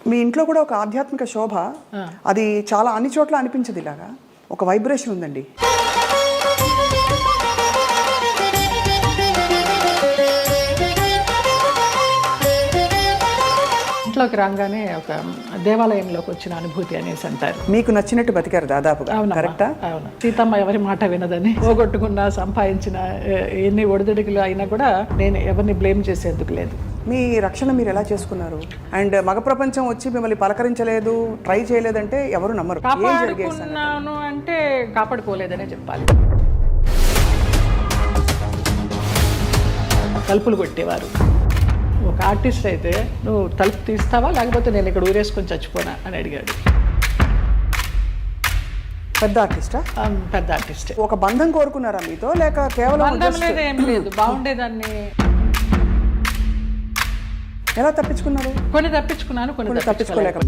మీ ఇంట్లో కూడా ఒక ఆధ్యాత్మిక శోభ, అది చాలా అన్ని చోట్ల అనిపించదు. ఇలాగా ఒక వైబ్రేషన్ ఉందండి. ఇంట్లోకి రాగానే ఒక దేవాలయంలోకి వచ్చిన అనుభూతి అనేసి అంటారు. మీకు నచ్చినట్టు బతికారు దాదాపుగా. కరెక్టా? అవును. సీతమ్మ ఎవరి మాట వినదని, పోగొట్టుకున్నా సంపాదించిన ఎన్ని ఒడిదుడుకులు అయినా కూడా నేను ఎవరిని బ్లేమ్ చేసేందుకు లేదు. మీ రక్షణ మీరు ఎలా చేసుకున్నారు? అండ్ మగ ప్రపంచం వచ్చి మిమ్మల్ని పలకరించలేదు, ట్రై చేయలేదంటే ఎవరు నమ్మరు. కాపాడుకున్నాను అంటే కాపాడుకోలేదనే చెప్పాలి. తలుపులు కొట్టేవారు. ఒక ఆర్టిస్ట్ అయితే నువ్వు తలుపు తీస్తావా లేకపోతే నేను ఇక్కడ ఊరేసుకొని చచ్చిపోనా అని అడిగాడు. పెద్ద ఆర్టిస్టా? పెద్ద ఆర్టిస్ట్. ఒక బంధం కోరుకున్నారా మీతో, లేక కేవలం బంధం లేదు, ఏం లేదు, బాగుండేదాన్ని. ఎలా తప్పించుకున్నారు? కొన్ని తప్పించుకున్నాను, కొన్ని తప్పించుకోలేక.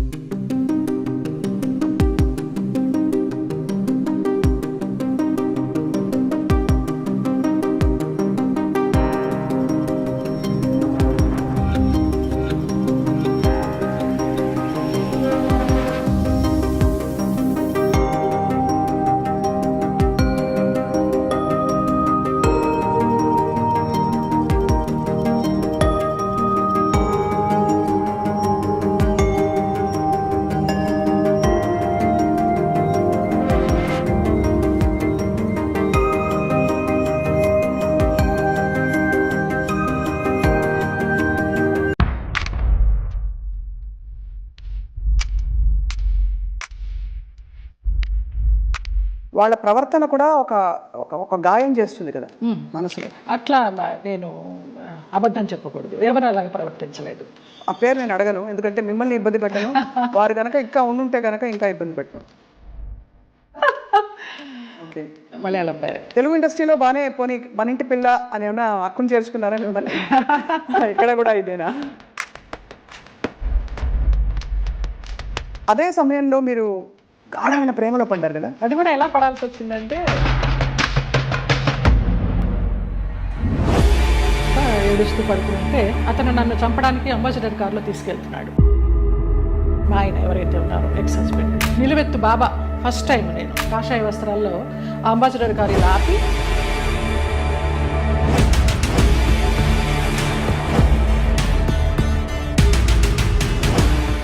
వాళ్ళ ప్రవర్తన కూడా ఒక ఒక గాయం చేస్తుంది కదా మనసులో. అట్లా నేను అబద్ధం చెప్పకూడదు, ఎవరు అలాగే ప్రవర్తించలేదు. ఆ పేరు నేను అడగను, ఎందుకంటే మిమ్మల్ని ఇబ్బంది పెట్టను. వారు కనుక ఇంకా ఉండుంటే కనుక ఇంకా ఇబ్బంది పెట్టను. ఓకే, మలయాళం పేరు. తెలుగు ఇండస్ట్రీలో బాగానే పోనీ మన ఇంటి పిల్ల అని ఏమన్నా హక్కును చేర్చుకున్నారా మిమ్మల్ని? ఇక్కడ కూడా ఇదేనా? అదే సమయంలో మీరు గాఢమైన ప్రేమలో పడ్డారు కదా. అది కూడా ఎలా పడాల్సి వచ్చిందంటే, ఏడుస్తూ పడుతుంటే అతను నన్ను చంపడానికి అంబాసిడర్ కారులో తీసుకెళ్తున్నాడు. మా ఆయన ఎవరైతే ఉన్నారో ఎక్స్ హస్బెండ్, నిలువెత్తు బాబా. ఫస్ట్ టైం నేను కాషాయ వస్త్రాల్లో అంబాసిడర్ కారు ఇలా ఆపి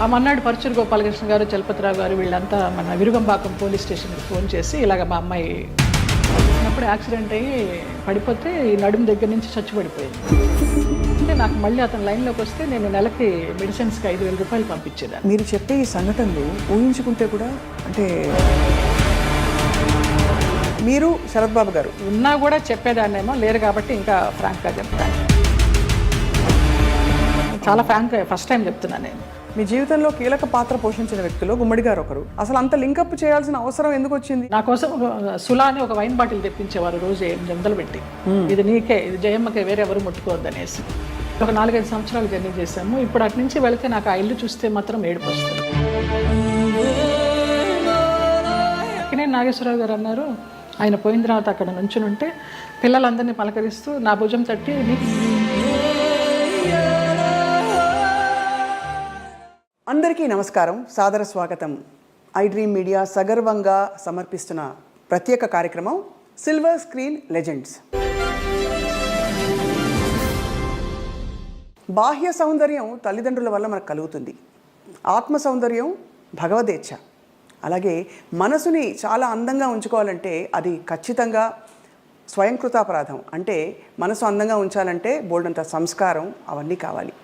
ఆ మన్నాడు పరుచూరు గోపాలకృష్ణ గారు, చలపతిరావు గారు వీళ్ళంతా మన విరుగంపాకం పోలీస్ స్టేషన్కి ఫోన్ చేసి ఇలాగ మా అమ్మాయి అప్పుడు యాక్సిడెంట్ అయ్యి పడిపోతే ఈ నడుము దగ్గర నుంచి చచ్చిపడిపోయింది అంటే నాకు మళ్ళీ అతను లైన్లోకి వస్తే నేను నెలకి మెడిసిన్స్కి 5,000 రూపాయలు పంపించేదాన్ని. మీరు చెప్పే ఈ సంఘటనలు ఊహించుకుంటే కూడా, అంటే మీరు శరత్ బాబు గారు ఉన్నా కూడా చెప్పేదాన్నేమో, లేరు కాబట్టి ఇంకా ఫ్రాంక్గా చెప్తాను. చాలా ఫ్రాంక్గా ఫస్ట్ టైం చెప్తున్నాను నేను. మీ జీవితంలో కీలక పాత్ర పోషించిన వ్యక్తులు గుమ్మడి గారు ఒకరు. అసలు అంత లింకప్ చేయాల్సిన అవసరం ఎందుకు వచ్చింది? నా కోసం సులా అని ఒక వైన్ బాటిల్ తెప్పించేవారు రోజు 800 పెట్టి, ఇది నీకే, ఇది జయమ్మకే, వేరే ఎవరు ముట్టుకోవద్దనేసి. ఒక 4-5 సంవత్సరాలు జర్నీ చేశాము. ఇప్పుడు అటు నుంచి వెళితే నాకు ఆ ఇల్లు చూస్తే మాత్రం ఏడుపు వస్తుంది. అక్కినేని నాగేశ్వరరావు గారు అన్నారు, ఆయన పోయిన తర్వాత అక్కడ నుంచుని ఉంటే పిల్లలందరినీ పలకరిస్తూ నా భుజం తట్టి, అందరికీ నమస్కారం, సాదర స్వాగతం. ఐ డ్రీమ్ మీడియా సగర్వంగా సమర్పిస్తున్న ప్రత్యేక కార్యక్రమం సిల్వర్ స్క్రీన్ లెజెండ్స్. బాహ్య సౌందర్యం తల్లిదండ్రుల వల్ల మనకు కలుగుతుంది. ఆత్మ సౌందర్యం భగవదేచ్ఛ. అలాగే మనసుని చాలా అందంగా ఉంచుకోవాలంటే అది ఖచ్చితంగా స్వయంకృతాపరాధం. అంటే మనసు అందంగా ఉంచాలంటే బోల్డంత సంస్కారం అవన్నీ కావాలి.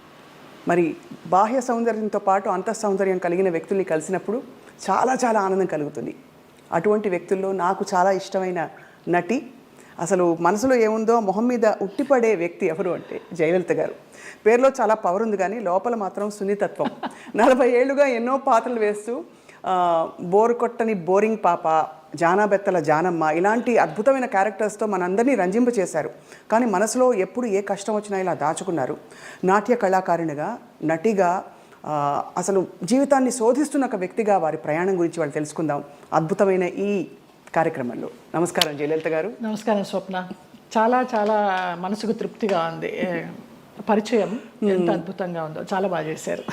మరి బాహ్య సౌందర్యంతో పాటు అంతః సౌందర్యం కలిగిన వ్యక్తుల్ని కలిసినప్పుడు చాలా చాలా ఆనందం కలుగుతుంది. అటువంటి వ్యక్తుల్లో నాకు చాలా ఇష్టమైన నటి, అసలు మనసులో ఏముందో మొహం మీద ఉట్టిపడే వ్యక్తి ఎవరు అంటే జయలలిత గారు. పేరులో చాలా పవర్ ఉంది కానీ లోపల మాత్రం సున్నితత్వం. 40 ఏళ్లుగా ఎన్నో పాత్రలు వేస్తూ బోరు కొట్టని బోరింగ్ పాప, జానాబెత్తల జానమ్మ, ఇలాంటి అద్భుతమైన క్యారెక్టర్స్తో మనందరినీ రంజింపచేశారు. కానీ మనసులో ఎప్పుడు ఏ కష్టం వచ్చినా ఇలా దాచుకున్నారు. నాట్య కళాకారిణిగా, నటిగా, అసలు జీవితాన్ని శోధిస్తున్న ఒక వ్యక్తిగా వారి ప్రయాణం గురించి వాళ్ళు తెలుసుకుందాం అద్భుతమైన ఈ కార్యక్రమంలో. నమస్కారం జయలలిత గారు. నమస్కారం స్వప్న. చాలా చాలా మనసుకు తృప్తిగా ఉంది. పరిచయం ఎంత అద్భుతంగా ఉందో, చాలా బాగా చేశారు.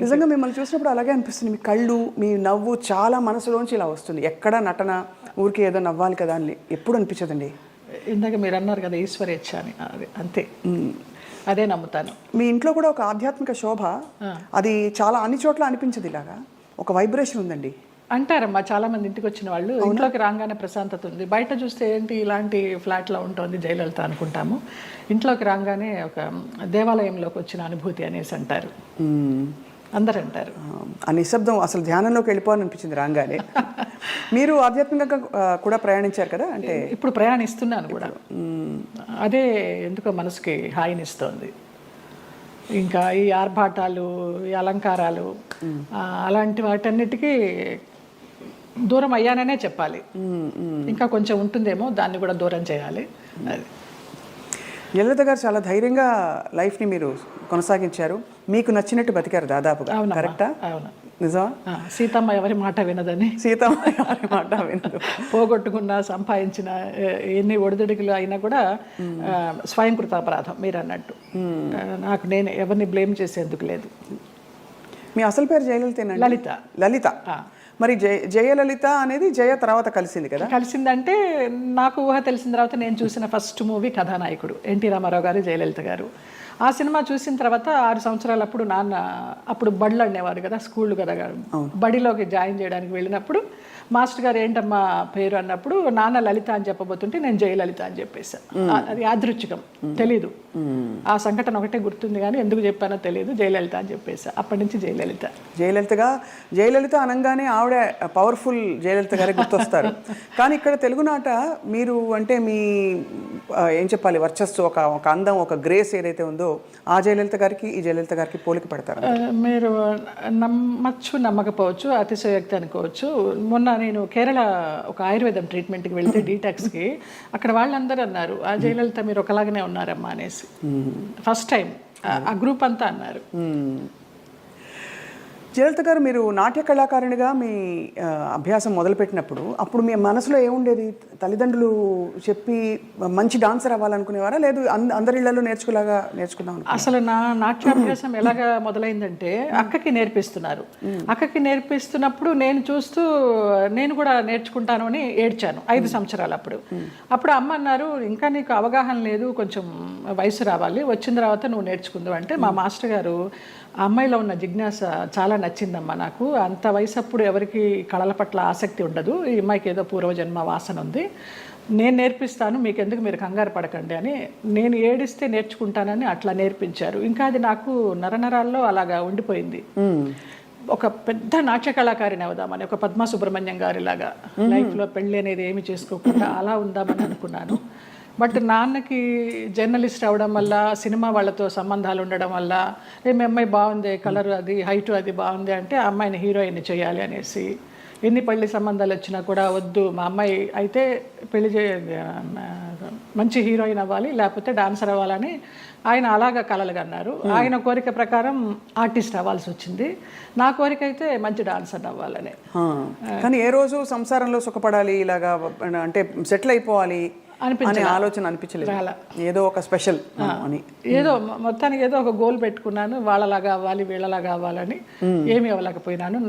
నిజంగా మిమ్మల్ని చూసినప్పుడు అలాగే అనిపిస్తుంది. మీ కళ్ళు, మీ నవ్వు చాలా మనసులోంచి ఇలా వస్తుంది. ఎక్కడ నటన ఊరికి ఏదో నవ్వాలి కదా అని ఎప్పుడు అనిపించదండి. ఇందాక మీరు అన్నారు కదా ఈశ్వరేచ్ఛ అని, అది అంతే, అదే నమ్ముతాను. మీ ఇంట్లో కూడా ఒక ఆధ్యాత్మిక శోభ, అది చాలా అన్ని చోట్ల అనిపించదు. ఇలాగా ఒక వైబ్రేషన్ ఉందండి అంటారమ్మా చాలా మంది. ఇంటికి వచ్చిన వాళ్ళు ఇంట్లోకి రాగానే ప్రశాంతత ఉంది. బయట చూస్తే ఏంటి ఇలాంటి ఫ్లాట్లో ఉంటుంది జయలలిత అనుకుంటాము. ఇంట్లోకి రాగానే ఒక దేవాలయంలోకి వచ్చిన అనుభూతి అనేసి అంటారు, అందరు అంటారు. ఆ నిశ్శబ్దం అసలు ధ్యానంలోకి వెళ్ళిపోవాలనిపించింది రాగానే. మీరు ఆధ్యాత్మికంగా కూడా ప్రయాణించారు కదా, అంటే ఇప్పుడు ప్రయాణిస్తున్నాను కూడా. అదే ఎందుకో మనసుకి హాయినిస్తోంది. ఇంకా ఈ ఆర్భాటాలు, ఈ అలంకారాలు, అలాంటి వాటన్నిటికీ దూరం అయ్యాననే చెప్పాలి. ఇంకా కొంచెం ఉంటుందేమో, దాన్ని కూడా దూరం చేయాలి. అది జయలలిత గారు చాలా ధైర్యంగా లైఫ్ని మీరు కొనసాగించారు. మీకు నచ్చినట్టు బతికారు దాదాపుగా. కరెక్టా? అవును, నిజమా? సీతమ్మ ఎవరి మాట వినదని. సీతమ్మ ఎవరి మాట వినదు. పోగొట్టుకున్న, సంపాదించిన ఎన్ని ఒడిదుడుకులు అయినా కూడా స్వయంకృత అపరాధం మీరు అన్నట్టు. నాకు నేను ఎవరిని బ్లేమ్ చేసేందుకు లేదు. మీ అసలు పేరు జయలలితేనండి? లలిత. లలిత. మరి జయలలిత అనేది జయ తర్వాత కలిసింది కదా? కలిసిందంటే నాకు ఊహ తెలిసిన తర్వాత నేను చూసిన ఫస్ట్ మూవీ కథానాయకుడు ఎన్టీ రామారావు గారు, జయలలిత గారు. ఆ సినిమా చూసిన తర్వాత 6 సంవత్సరాలప్పుడు నాన్న అప్పుడు బడులు అనేవారు కదా, స్కూల్ కదా, బడిలోకి జాయిన్ చేయడానికి వెళ్ళినప్పుడు మాస్టర్ గారు ఏంటమ్మా పేరు అన్నప్పుడు నాన్న లలిత అని చెప్పబోతుంటే నేను జయలలిత అని చెప్పేశాను. అది యాదృచ్ఛికం, తెలీదు. ఆ సంఘటన ఒకటే గుర్తుంది కానీ ఎందుకు చెప్పానో తెలియదు. జయలలిత అని చెప్పేసా. అప్పటి నుంచి జయలలిత. జయలలిత అనగానే ఆవిడ పవర్ఫుల్ జయలలిత గారే గుర్తొస్తారు. కానీ ఇక్కడ తెలుగునాట మీరు అంటే మీ ఏం చెప్పాలి, వర్చస్సు, ఒక అందం, ఒక గ్రేస్ ఏదైతే ఉందో ఆ జయలలిత గారికి ఈ జయలలిత గారికి పోలిక పడతారు. మీరు నమ్మచ్చు, నమ్మకపోవచ్చు, అతిశయోక్తి అనుకోవచ్చు. మొన్న నేను కేరళ ఒక ఆయుర్వేదం ట్రీట్మెంట్కి వెళ్తే డీటాక్స్కి, అక్కడ వాళ్ళందరూ అన్నారు ఆ జయలలిత మీరు ఒకలాగానే ఉన్నారమ్మా అనేసి. ఫస్ట్ టైం ఆ గ్రూప్ అంతా అన్నారు. జయలలిత గారు, మీరు నాట్య కళాకారునిగా మీ అభ్యాసం మొదలుపెట్టినప్పుడు అప్పుడు మీ మనసులో ఏముండేది? తల్లిదండ్రులు చెప్పి మంచి డాన్సర్ అవ్వాలనుకునేవారా, లేదు అందరి ఇళ్లలో నేర్చుకుందాం? అసలు నా నాట్యాభ్యాసం ఎలాగా మొదలైందంటే అక్కకి నేర్పిస్తున్నారు. అక్కకి నేర్పిస్తున్నప్పుడు నేను చూస్తూ నేను కూడా నేర్చుకుంటాను అని ఏడ్చాను 5 సంవత్సరాలు. అప్పుడు అమ్మ అన్నారు ఇంకా నీకు అవగాహన లేదు, కొంచెం వయసు రావాలి, వచ్చిన తర్వాత నువ్వు నేర్చుకుందావు అంటే మా మాస్టర్ గారు ఆ అమ్మాయిలో ఉన్న జిజ్ఞాస చాలా నచ్చిందమ్మా నాకు. అంత వయసు అప్పుడు ఎవరికి కళల పట్ల ఆసక్తి ఉండదు, ఈ అమ్మాయికి ఏదో పూర్వజన్మ వాసన ఉంది, నేను నేర్పిస్తాను, మీకెందుకు, మీరు కంగారు పడకండి అని. నేను ఏడిస్తే నేర్చుకుంటానని అట్లా నేర్పించారు. ఇంకా అది నాకు నరనరాల్లో అలాగా ఉండిపోయింది. ఒక పెద్ద నాట్య కళాకారిని అవుదామని, ఒక పద్మా సుబ్రహ్మణ్యం గారిలాగా లైఫ్లో పెళ్ళి అనేది ఏమి చేసుకోకుండా అలా ఉందామని అనుకున్నాను. బట్ నాన్నకి జర్నలిస్ట్ అవడం వల్ల, సినిమా వాళ్ళతో సంబంధాలు ఉండడం వల్ల, మీ అమ్మాయి బాగుంది, కలర్ అది, హైట్ అది బాగుంది అంటే ఆ అమ్మాయిని హీరోయిన్ చేయాలి అనేసి ఎన్ని పెళ్లి సంబంధాలు వచ్చినా కూడా వద్దు, మా అమ్మాయి అయితే పెళ్లి మంచి హీరోయిన్ అవ్వాలి, లేకపోతే డాన్సర్ అవ్వాలని ఆయన అలాగా కలలుగా అన్నారు. ఆయన కోరిక ప్రకారం ఆర్టిస్ట్ అవ్వాల్సి వచ్చింది. నా కోరిక అయితే మంచి డాన్సర్ అవ్వాలని. కానీ ఏ రోజు సంసారంలో సుఖపడాలి, ఇలాగా అంటే సెటిల్ అయిపోవాలి అనే ఆలోచన అనిపించలేదు? ఏదో ఒక స్పెషల్ అని, ఏదో మొత్తానికి ఏదో ఒక గోల్ పెట్టుకున్నాను, వాళ్ళలాగా అవ్వాలి, వీళ్ళలాగా అవ్వాలని. ఏమీ అవ్వలేకపోయినాను,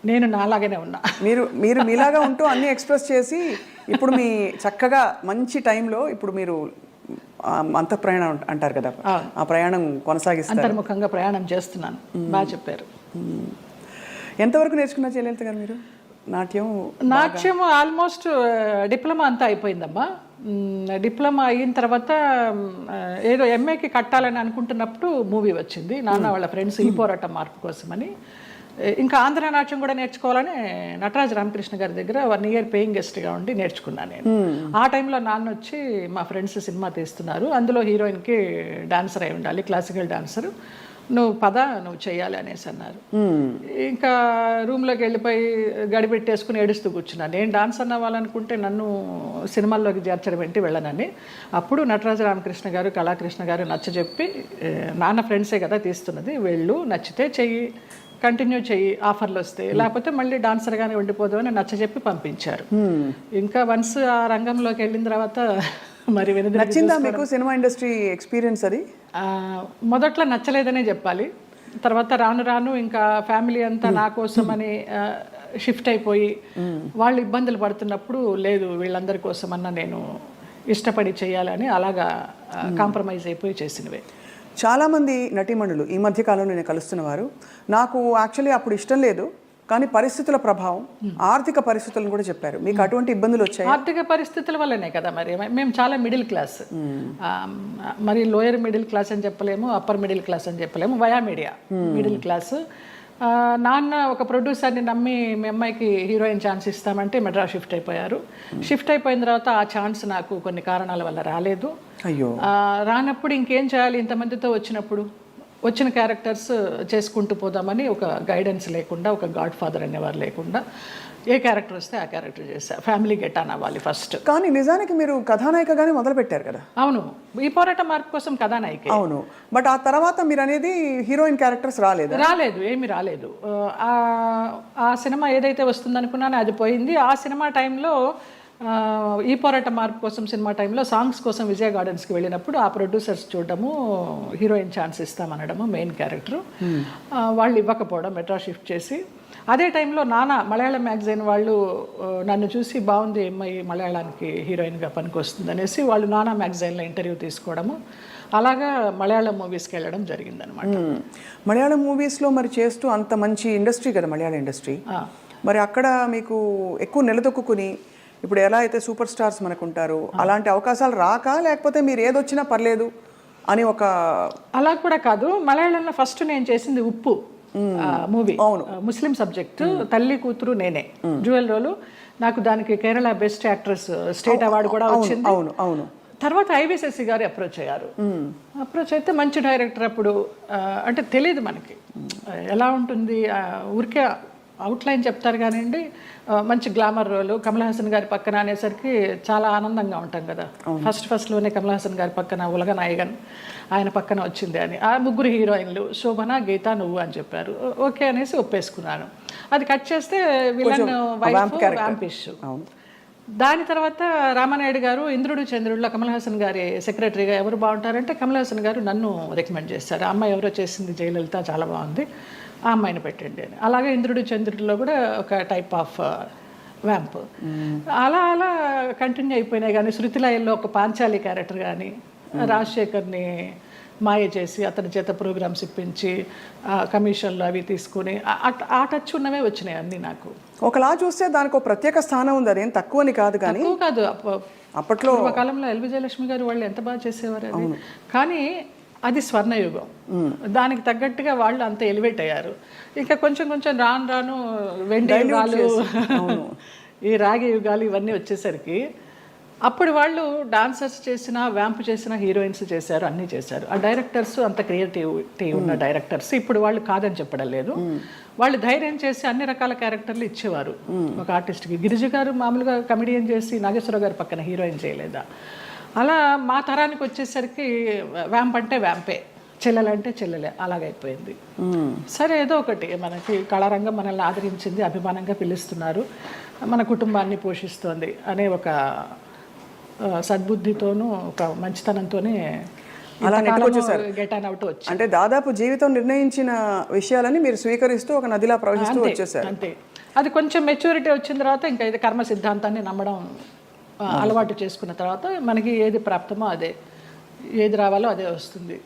నేను నాలాగానే ఉన్నా. మీరు మీలాగా ఉంటూ అన్ని ఎక్స్ప్రెస్ చేసి ఇప్పుడు మీ చక్కగా మంచి టైంలో ఇప్పుడు మీరు అంత ప్రయాణం అంటారు కదా, ఆ ప్రయాణం కొనసాగిస్తారు. అంతర్ముఖంగా ప్రయాణం చేస్తున్నాను. బాగా చెప్పారు. ఎంతవరకు నేర్చుకున్నా జయలలిత గారు మీరు నాట్యం? ఆల్మోస్ట్ డిప్లొమా అంతా అయిపోయిందమ్మా. డిప్లొమా అయిన తర్వాత ఏదో ఎంఏకి కట్టాలని అనుకుంటున్నప్పుడు మూవీ వచ్చింది, నాన్న వాళ్ళ ఫ్రెండ్స్ ఈ పోరాటం మార్పు కోసమని. ఇంకా ఆంధ్ర నాట్యం కూడా నేర్చుకోవాలని నటరాజ రామకృష్ణ గారి దగ్గర 1 year పేయింగ్ గెస్ట్గా ఉండి నేర్చుకున్నాను నేను. ఆ టైంలో నాన్న వచ్చి మా ఫ్రెండ్స్ సినిమా తీస్తున్నారు, అందులో హీరోయిన్కి డాన్సర్ అయి ఉండాలి, క్లాసికల్ డాన్సరు, నువ్వు నువ్వు చేయాలి అనేసి అన్నారు. ఇంకా రూమ్లోకి వెళ్ళిపోయి గడిపెట్టేసుకుని ఏడుస్తూ కూర్చున్నాను. నేను డాన్సర్ అవ్వాలనుకుంటే నన్ను సినిమాల్లోకి చేర్చడం ఏంటి, వెళ్ళనని. అప్పుడు నటరాజ రామకృష్ణ గారు, కళాకృష్ణ గారు నచ్చజెప్పి, నాన్న ఫ్రెండ్సే కదా తీస్తున్నది, వెళ్ళు, నచ్చితే చెయ్యి, కంటిన్యూ చెయ్యి, ఆఫర్లు వస్తే, లేకపోతే మళ్ళీ డాన్సర్గానే ఉండిపోదు అని నచ్చజెప్పి పంపించారు. ఇంకా వన్స్ ఆ రంగంలోకి వెళ్ళిన తర్వాత మరి నచ్చిందా మీకు సినిమా ఇండస్ట్రీ ఎక్స్పీరియన్స్? మొదట్లో నచ్చలేదనే చెప్పాలి. తర్వాత రాను రాను ఇంకా ఫ్యామిలీ అంతా నా కోసమని షిఫ్ట్ అయిపోయి వాళ్ళు ఇబ్బందులు పడుతున్నప్పుడు లేదు వీళ్ళందరి కోసమన్నా నేను ఇష్టపడి చేయాలని అలాగా కాంప్రమైజ్ అయిపోయి చేసినవే. చాలామంది నటీమణులు ఈ మధ్య కాలంలో నేను కలుస్తున్నవారు నాకు యాక్చువల్లీ అప్పుడు ఇష్టం లేదు కానీ పరిస్థితుల ప్రభావం, ఆర్థిక పరిస్థితులను కూడా చెప్పారు. మీకు అటువంటి ఇబ్బందులు వచ్చాయి? ఆర్థిక పరిస్థితుల వల్లనే కదా మరి. మేము చాలా మిడిల్ క్లాస్, మరి లోయర్ మిడిల్ క్లాస్ అని చెప్పలేము, అప్పర్ మిడిల్ క్లాస్ అని చెప్పలేము, వయా మీడియా మిడిల్ క్లాస్. నాన్న ఒక ప్రొడ్యూసర్ని నమ్మి మీ అమ్మాయికి హీరోయిన్ ఛాన్స్ ఇస్తామంటే మెడ్రాస్ షిఫ్ట్ అయిపోయారు. షిఫ్ట్ అయిపోయిన తర్వాత ఆ ఛాన్స్ నాకు కొన్ని కారణాల వల్ల రాలేదు. అయ్యో. రానప్పుడు ఇంకేం చేయాలి, ఇంతమందితో వచ్చిన క్యారెక్టర్స్ చేసుకుంటూ పోదామని ఒక గైడెన్స్ లేకుండా, ఒక గాడ్ ఫాదర్ అనేవారు లేకుండా ఏ క్యారెక్టర్ వస్తే ఆ క్యారెక్టర్ చేశా. ఫ్యామిలీ గెట్ ఆన్ అవ్వాలి ఫస్ట్. కానీ నిజానికి మీరు కథానాయికగానే మొదలు పెట్టారు కదా? అవును, ఈ పోరాట మార్పు కోసం కథానాయిక. అవును, బట్ ఆ తర్వాత మీరు అనేది హీరోయిన్ క్యారెక్టర్స్ రాలేదు, ఏమీ రాలేదు. ఆ సినిమా ఏదైతే వస్తుందనుకున్నానో అది పోయింది. ఆ సినిమా టైంలో ఈ పోరాట మార్పు కోసం సినిమా టైంలో సాంగ్స్ కోసం విజయ గార్డెన్స్కి వెళ్ళినప్పుడు ఆ ప్రొడ్యూసర్స్ చూడడము, హీరోయిన్ ఛాన్స్ ఇస్తామనడము, మెయిన్ క్యారెక్టర్ వాళ్ళు ఇవ్వకపోవడం, మెడ్రాస్ షిఫ్ట్ చేసి. అదే టైంలో నానా మలయాళం మ్యాగజైన్ వాళ్ళు నన్ను చూసి బాగుంది అమ్మాయి మలయాళానికి హీరోయిన్గా పనికి వస్తుంది అనేసి వాళ్ళు నానా మ్యాగజైన్లో ఇంటర్వ్యూ తీసుకోవడము, అలాగా మలయాళం మూవీస్కి వెళ్ళడం జరిగిందనమాట. మలయాళం మూవీస్లో మరి చేస్తూ అంత మంచి ఇండస్ట్రీ కదా మలయాళం ఇండస్ట్రీ, మరి అక్కడ మీకు ఎక్కువ నిలదొక్కుని ఇప్పుడు ఎలా అయితే సూపర్ స్టార్స్ మనకు ఉంటారు అలాంటి అవకాశాలు రాక, లేకపోతే మీరు ఏదొచ్చినా పర్లేదు అని ఒక? అలా కూడా కాదు. మలయాళంలో ఫస్ట్ నేను చేసింది ఉప్పు మూవీ, ముస్లిం సబ్జెక్ట్, తల్లి కూతురు నేనే, డ్యూయల్ రోలు. నాకు దానికి Kerala best actress state award కూడా వచ్చింది. అవును అవును. తర్వాత ఐవిశశి గారు అప్రోచ్ అయ్యారు. అప్రోచ్ అయితే మంచి డైరెక్టర్. అప్పుడు అంటే తెలియదు మనకి ఎలా ఉంటుంది, ఊరికే అవుట్లైన్ చెప్తారు కానివ్వండి, మంచి గ్లామర్ రోలు, కమల్ హాసన్ గారి పక్కన అనేసరికి చాలా ఆనందంగా ఉంటాం కదా. ఫస్ట్లోనే కమల్ హాసన్ గారి పక్కన ఉలగ నాయగన్ ఆయన పక్కన వచ్చింది అని. ఆ ముగ్గురు హీరోయిన్లు శోభన, గీత, నువ్వు అని చెప్పారు. ఓకే అనేసి ఒప్పేసుకున్నాను. అది కట్ చేస్తే విలన్ వైఫ్ వ్యాంపిష్. దాని తర్వాత రామానాయుడు గారు ఇంద్రుడు చంద్రుడిలో కమల్ హాసన్ గారి సెక్రటరీగా ఎవరు బాగుంటారంటే కమల్ హాసన్ గారు నన్ను రికమెండ్ చేశారు. ఆ అమ్మాయి ఎవరో చేసింది జయలలిత, చాలా బాగుంది, ఆ అమ్మాయిని పెట్టండి అని. అలాగే ఇంద్రుడు చంద్రుడిలో కూడా ఒక టైప్ ఆఫ్ వ్యాంప్. అలా అలా కంటిన్యూ అయిపోయినాయి. కానీ శృతిలయల్లో ఒక పాంచాలి క్యారెక్టర్ కానీ, రాజశేఖర్ని మాయ చేసి అతని చేత ప్రోగ్రామ్స్ ఇప్పించి కమిషన్లు అవి తీసుకుని ఆ టచ్ ఉన్నవే వచ్చినాయి అన్నీ నాకు. ఒకలా చూస్తే దానికి ఒక ప్రత్యేక స్థానం ఉంది, అదేం తక్కువని కాదు. కానీ కాదు, అప్పట్లో కాలంలో ఎల్ విజయలక్ష్మి గారు వాళ్ళు ఎంత బాగా చేసేవారు అది. కానీ అది స్వర్ణయుగం, దానికి తగ్గట్టుగా వాళ్ళు అంత ఎలివేట్ అయ్యారు. ఇంకా కొంచెం కొంచెం రాను రాను వెండి యుగాలు, ఈ రాగి యుగాలు ఇవన్నీ వచ్చేసరికి అప్పుడు వాళ్ళు డాన్సర్స్ చేసిన, వ్యాంప్ చేసిన, హీరోయిన్స్ చేశారు, అన్నీ చేశారు. ఆ డైరెక్టర్స్ అంత క్రియేటివిటీ ఉన్న డైరెక్టర్స్. ఇప్పుడు వాళ్ళు కాదని చెప్పడం లేదు, వాళ్ళు ధైర్యం చేసి అన్ని రకాల క్యారెక్టర్లు ఇచ్చేవారు ఒక ఆర్టిస్ట్కి. గిరిజ గారు మామూలుగా కమెడియన్ చేసి నాగేశ్వరరావు గారి పక్కన హీరోయిన్ చేయలేదా? అలా మా తరానికి వచ్చేసరికి వ్యాంప్ అంటే వ్యాంపే, చెల్లెలంటే చెల్లెలే, అలాగైపోయింది. సరే ఏదో ఒకటి, మనకి కళారంగం మనల్ని ఆదరించింది, అభిమానంగా పిలుస్తున్నారు, మన కుటుంబాన్ని పోషిస్తోంది అనే ఒక సద్బుద్ధితోనూ ఒక మంచితనంతోనే అలా వచ్చేసారు. గెట్ ఆన్ అవుట్ వచ్చి, అంటే దాదాపు జీవితం నిర్ణయించిన విషయాలని మీరు స్వీకరిస్తూ ఒక నదిలా ప్రవహిస్తూ వచ్చేసారు. అంతే. అది కొంచెం మెచ్యూరిటీ వచ్చిన తర్వాత ఇంకా ఇది కర్మ సిద్ధాంతాన్ని నమ్మడం అలవాటు చేసుకున్న తర్వాత మనకి ఏది ప్రాప్తమో అదే, ఏది రావాలో అదే వస్తుంది,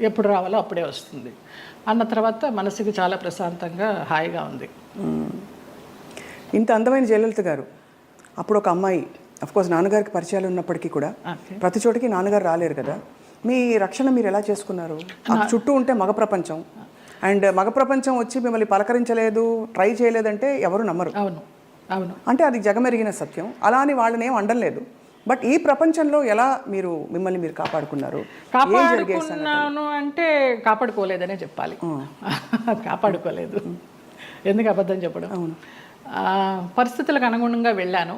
ఎప్పుడు రావాలో అప్పుడే వస్తుంది అన్న తర్వాత మనసుకి చాలా ప్రశాంతంగా హాయిగా ఉంది. ఇంత అందమైన జయలలిత గారు అప్పుడు ఒక అమ్మాయి, అఫ్కోర్స్ నాన్నగారికి పరిచయాలు ఉన్నప్పటికీ కూడా ప్రతి చోటికి నాన్నగారు రాలేరు కదా, మీ రక్షణ మీరు ఎలా చేసుకున్నారు? చుట్టూ ఉంటే మగ ప్రపంచం, అండ్ మగ ప్రపంచం వచ్చి మిమ్మల్ని పలకరించలేదు, ట్రై చేయలేదంటే ఎవరు నమ్మరు. అవును అవును, అంటే అది జగమెరిగిన సత్యం. అలా అని వాళ్ళని ఏం అనలేదు. బట్ ఈ ప్రపంచంలో ఎలా మీరు మిమ్మల్ని మీరు కాపాడుకున్నారు? కాపాడుకున్నాను అంటే కాపాడుకోలేదనే చెప్పాలి. కాపాడుకోలేదు, ఎందుకు అబద్ధం చెప్పడం. పరిస్థితులకు అనుగుణంగా వెళ్ళాను,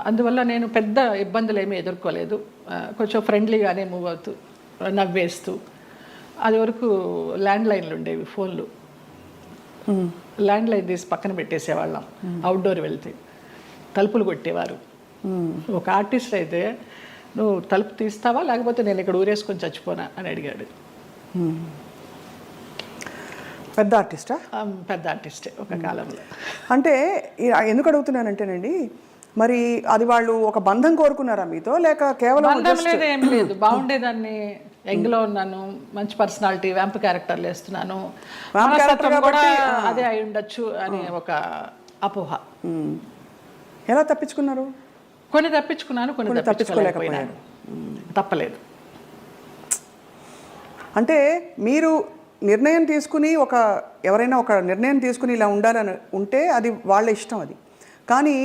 అందువల్ల నేను పెద్ద ఇబ్బందులు ఏమీ ఎదుర్కోలేదు. కొంచెం ఫ్రెండ్లీగానే మూవ్ అవుతూ, నవ్వేస్తూ. అది వరకు ల్యాండ్ లైన్లు ఉండేవి, ఫోన్లు, ల్యాండ్ లైన్ తీసి పక్కన పెట్టేసేవాళ్ళం. అవుట్డోర్ వెళ్తే తలుపులు కొట్టేవారు. ఒక ఆర్టిస్ట్ అయితే నువ్వు తలుపు తీస్తావా లేకపోతే నేను ఇక్కడ ఊరేసుకొని చచ్చిపోనా అని అడిగాడు. పెద్ద ఆర్టిస్టా? పెద్ద ఆర్టిస్టే ఒక కాలంలో. అంటే ఎందుకు అడుగుతున్నానంటేనండి, మరి అది వాళ్ళు ఒక బంధం కోరుకున్నారా మీతో, లేక కేవలం బంధం లేదు, ఏం లేదు, బాగుండేదాన్ని, యంగ్లో ఉన్నాను, మంచి పర్సనాలిటీ, వ్యాంప్ క్యారెక్టర్లు వేస్తున్నాను, మనస్తత్వం కూడా అదే అయి ఉండొచ్చు అని ఒక అపోహ. ఎలా తప్పించుకున్నారు? కొన్ని తప్పించుకున్నాను, కొన్ని తప్పించుకోలేకపోయినాను. తప్పలేదు. అంటే మీరు నిర్ణయం తీసుకుని ఎవరైనా ఒక నిర్ణయం తీసుకుని ఇలా ఉండాలని ఉంటే అది వాళ్ళ ఇష్టం, అది కానీ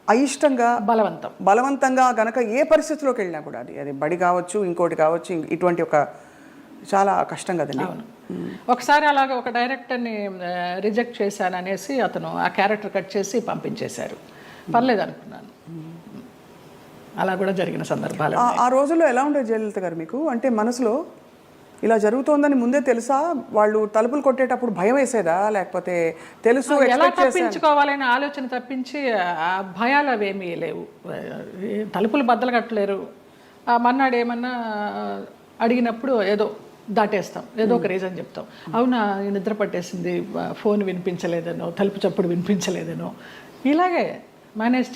అయిష్టంగా బలవంతంగా గనక ఏ పరిస్థితిలోకి వెళ్ళినా కూడా అది బడి కావచ్చు, ఇంకోటి కావచ్చు, ఇటువంటి ఒక చాలా కష్టం కదండి. ఒకసారి అలాగ ఒక డైరెక్టర్ని రిజెక్ట్ చేశాను అనేసి అతను ఆ క్యారెక్టర్ కట్ చేసి పంపించేశారు. పర్లేదు అనుకున్నాను. అలా కూడా జరిగిన సందర్భాలు. ఆ రోజుల్లో ఎలా ఉండేది జయలలిత గారు మీకు? అంటే మనసులో ఇలా జరుగుతోందని ముందే తెలుసా? వాళ్ళు తలుపులు కొట్టేటప్పుడు భయం వేసేదా, లేకపోతే తెలుసు ఎలా తప్పించుకోవాలనే ఆలోచన తప్పించి ఆ భయాలు అవేమీ లేవు. తలుపులు బద్దలు కట్టలేరు. మన్నాడు ఏమన్నా అడిగినప్పుడు ఏదో దాటేస్తాం, ఏదో ఒక రీజన్ చెప్తాం. అవునా, నిద్ర పట్టేసింది, ఫోన్ వినిపించలేదనో, తలుపు చప్పుడు వినిపించలేదనో, ఇలాగే మేనేజ్